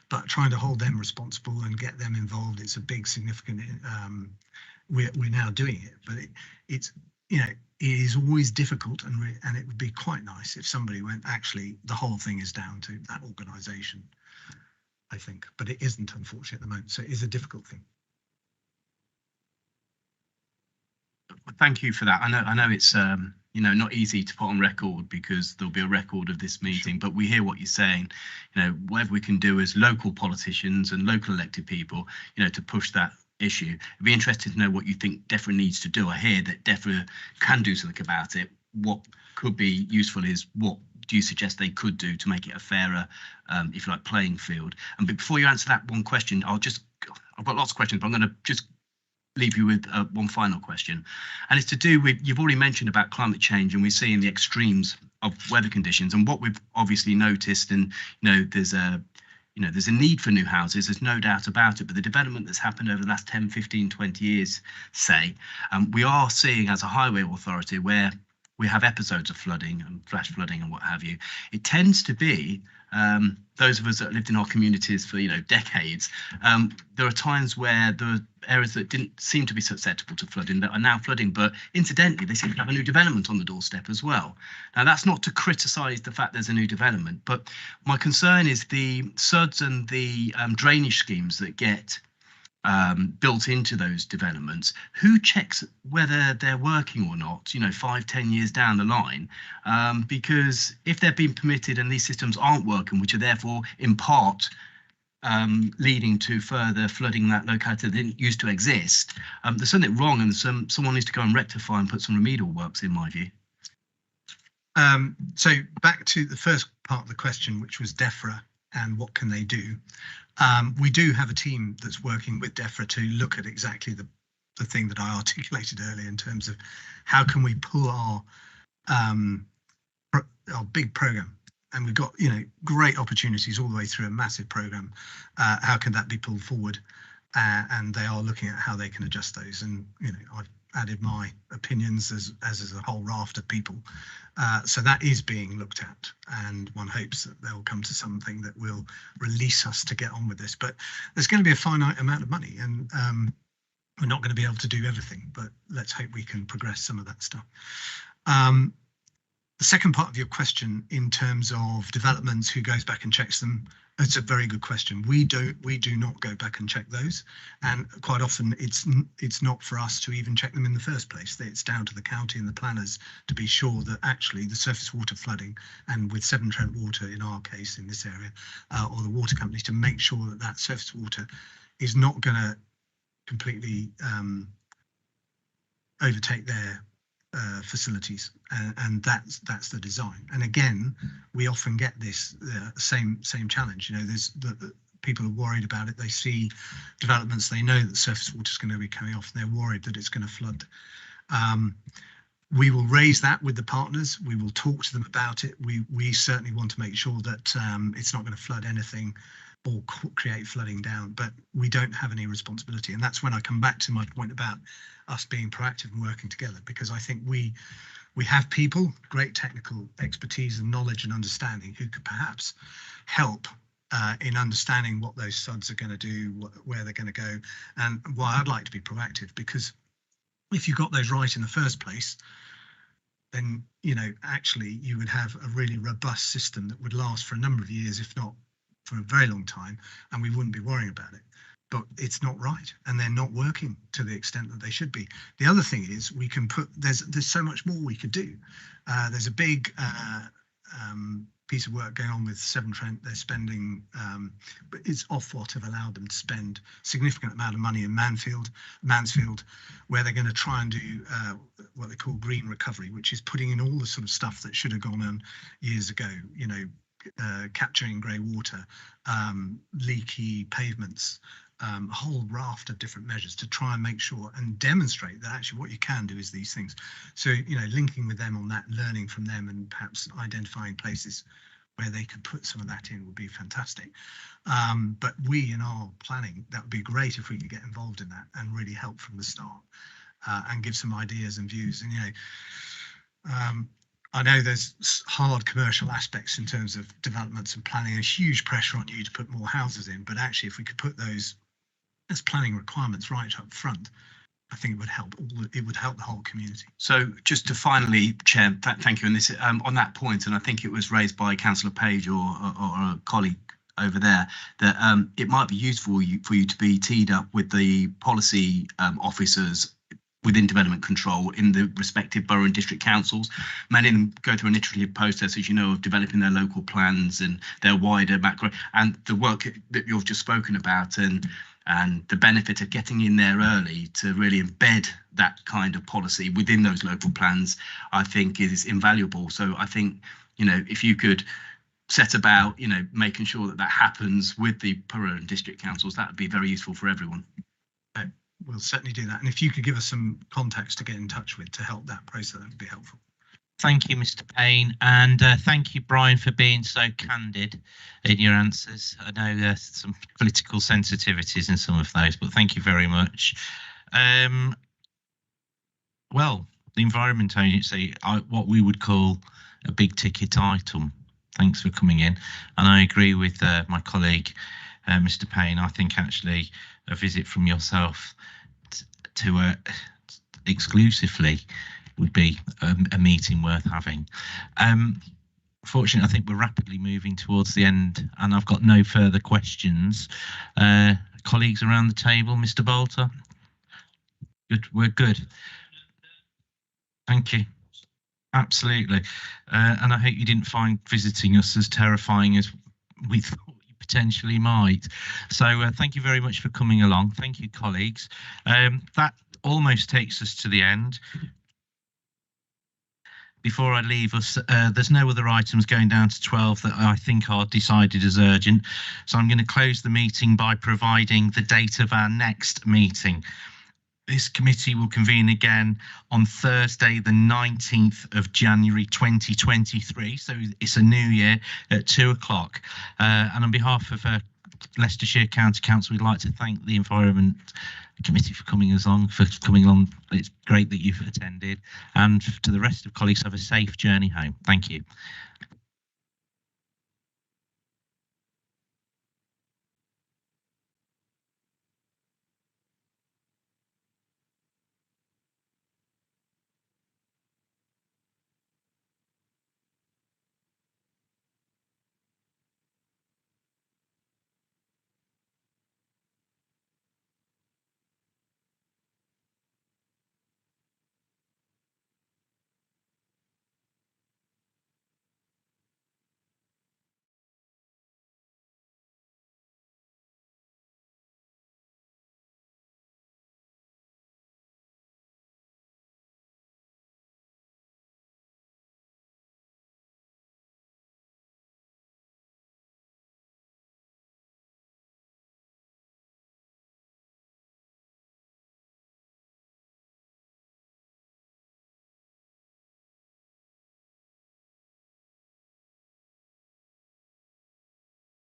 But trying to hold them responsible and get them involved, it's a big, significant, we're now doing it. But it's, you know, it is always difficult, and it would be quite nice if somebody went, actually, the whole thing is down to that organisation, I think. But it isn't, unfortunately, at the moment. So it is a difficult thing. Thank you for that. I know it's you know, not easy to put on record because there'll be a record of this meeting, but we hear what you're saying. You know, whatever we can do as local politicians and local elected people, you know, to push that issue. I'd be interested to know what you think DEFRA needs to do. I hear that DEFRA can do something about it. What could be useful is, what do you suggest they could do to make it a fairer, if you like, playing field? And before you answer that one question, I've got lots of questions, but I'm going to just leave you with one final question, and it's to do with, you've already mentioned about climate change, and we're seeing the extremes of weather conditions, and what we've obviously noticed, and you know, there's a need for new houses, there's no doubt about it, but the development that's happened over the last 10, 15, 20 years, say, we are seeing as a highway authority where we have episodes of flooding and flash flooding and what have you. It tends to be those of us that lived in our communities for, you know, decades. There are times where the areas that didn't seem to be susceptible to flooding that are now flooding, but incidentally, they seem to have a new development on the doorstep as well. Now, that's not to criticise the fact there's a new development, but my concern is the SUDs and the drainage schemes that get built into those developments. Who checks whether they're working or not, you know, 5-10 years down the line? Because if they're being permitted and these systems aren't working, which are therefore in part leading to further flooding that locality that didn't used to exist, there's something wrong, and someone needs to go and rectify and put some remedial works, in my view. So back to the first part of the question, which was DEFRA and what can they do. We do have a team that's working with DEFRA to look at exactly the thing that I articulated earlier in terms of how can we pull our big program, and we've got, you know, great opportunities all the way through a massive program. How can that be pulled forward? And they are looking at how they can adjust those. And, you know, I've added my opinions as is a whole raft of people. So that is being looked at, and one hopes that they'll come to something that will release us to get on with this. But there's going to be a finite amount of money, and we're not going to be able to do everything, but let's hope we can progress some of that stuff. The second part of your question, in terms of developments, who goes back and checks them, it's a very good question. We do not go back and check those, and quite often it's not for us to even check them in the first place. It's down to the county and the planners to be sure that actually the surface water flooding, and with Severn Trent Water in our case in this area, or the water companies, to make sure that that surface water is not going to completely overtake their facilities, and that's the design. And again, we often get this same challenge. You know, there's the people are worried about it. They see developments, they know that surface water is going to be coming off, and they're worried that it's going to flood. We will raise that with the partners. We will talk to them about it. We certainly want to make sure that it's not going to flood anything or create flooding down, but we don't have any responsibility. And that's when I come back to my point about us being proactive and working together, because I think we have people, great technical expertise and knowledge and understanding, who could perhaps help in understanding what those SUDs are going to do, where they're going to go, and why I'd like to be proactive, because if you got those right in the first place, then, you know, actually you would have a really robust system that would last for a number of years, if not for a very long time, and we wouldn't be worrying about it. But it's not right, and they're not working to the extent that they should be. The other thing is, we can put, there's so much more we could do. There's a big piece of work going on with Severn Trent. They're spending, but it's Ofwat have allowed them to spend significant amount of money in Mansfield, where they're going to try and do what they call green recovery, which is putting in all the sort of stuff that should have gone on years ago. You know, capturing grey water, leaky pavements, a whole raft of different measures to try and make sure and demonstrate that actually what you can do is these things. So, you know, linking with them on that, learning from them, and perhaps identifying places where they could put some of that in would be fantastic. But we, in our planning, that would be great if we could get involved in that and really help from the start, and give some ideas and views. And, you know, I know there's hard commercial aspects in terms of developments and planning, a huge pressure on you to put more houses in, but actually if we could put those as planning requirements right up front, I think it would help the whole community. So just to finally, Chair, thank you. And this on that point, and I think it was raised by Councillor Page or a colleague over there, that it might be useful for you to be teed up with the policy officers within development control in the respective borough and district councils. Many of them go through an iterative process, as you know, of developing their local plans and their wider macro, and the work that you've just spoken about, and the benefit of getting in there early to really embed that kind of policy within those local plans, I think is invaluable. So I think, you know, if you could set about, you know, making sure that that happens with the borough and district councils, that would be very useful for everyone. We'll certainly do that. And if you could give us some contacts to get in touch with to help that process, that would be helpful. Thank you, Mr. Payne, and thank you, Brian, for being so candid in your answers. I know there's some political sensitivities in some of those, but thank you very much. Well, the Environment Agency, what we would call a big ticket item. Thanks for coming in. And I agree with my colleague, Mr. Payne. I think actually a visit from yourself to exclusively would be a meeting worth having. Fortunately, I think we're rapidly moving towards the end, and I've got no further questions. Colleagues around the table, Mr. Bolter? Good, we're good. Thank you. Absolutely. And I hope you didn't find visiting us as terrifying as we thought you potentially might. So thank you very much for coming along. Thank you, colleagues. That almost takes us to the end. Before I leave us, there's no other items going down to 12 that I think are decided as urgent. So I'm going to close the meeting by providing the date of our next meeting. This committee will convene again on Thursday, the 19th of January 2023. So it's a new year at 2 o'clock. And on behalf of Leicestershire County Council, we'd like to thank the Environment Committee for coming along. It's great that you've attended, and to the rest of colleagues, have a safe journey home. Thank you.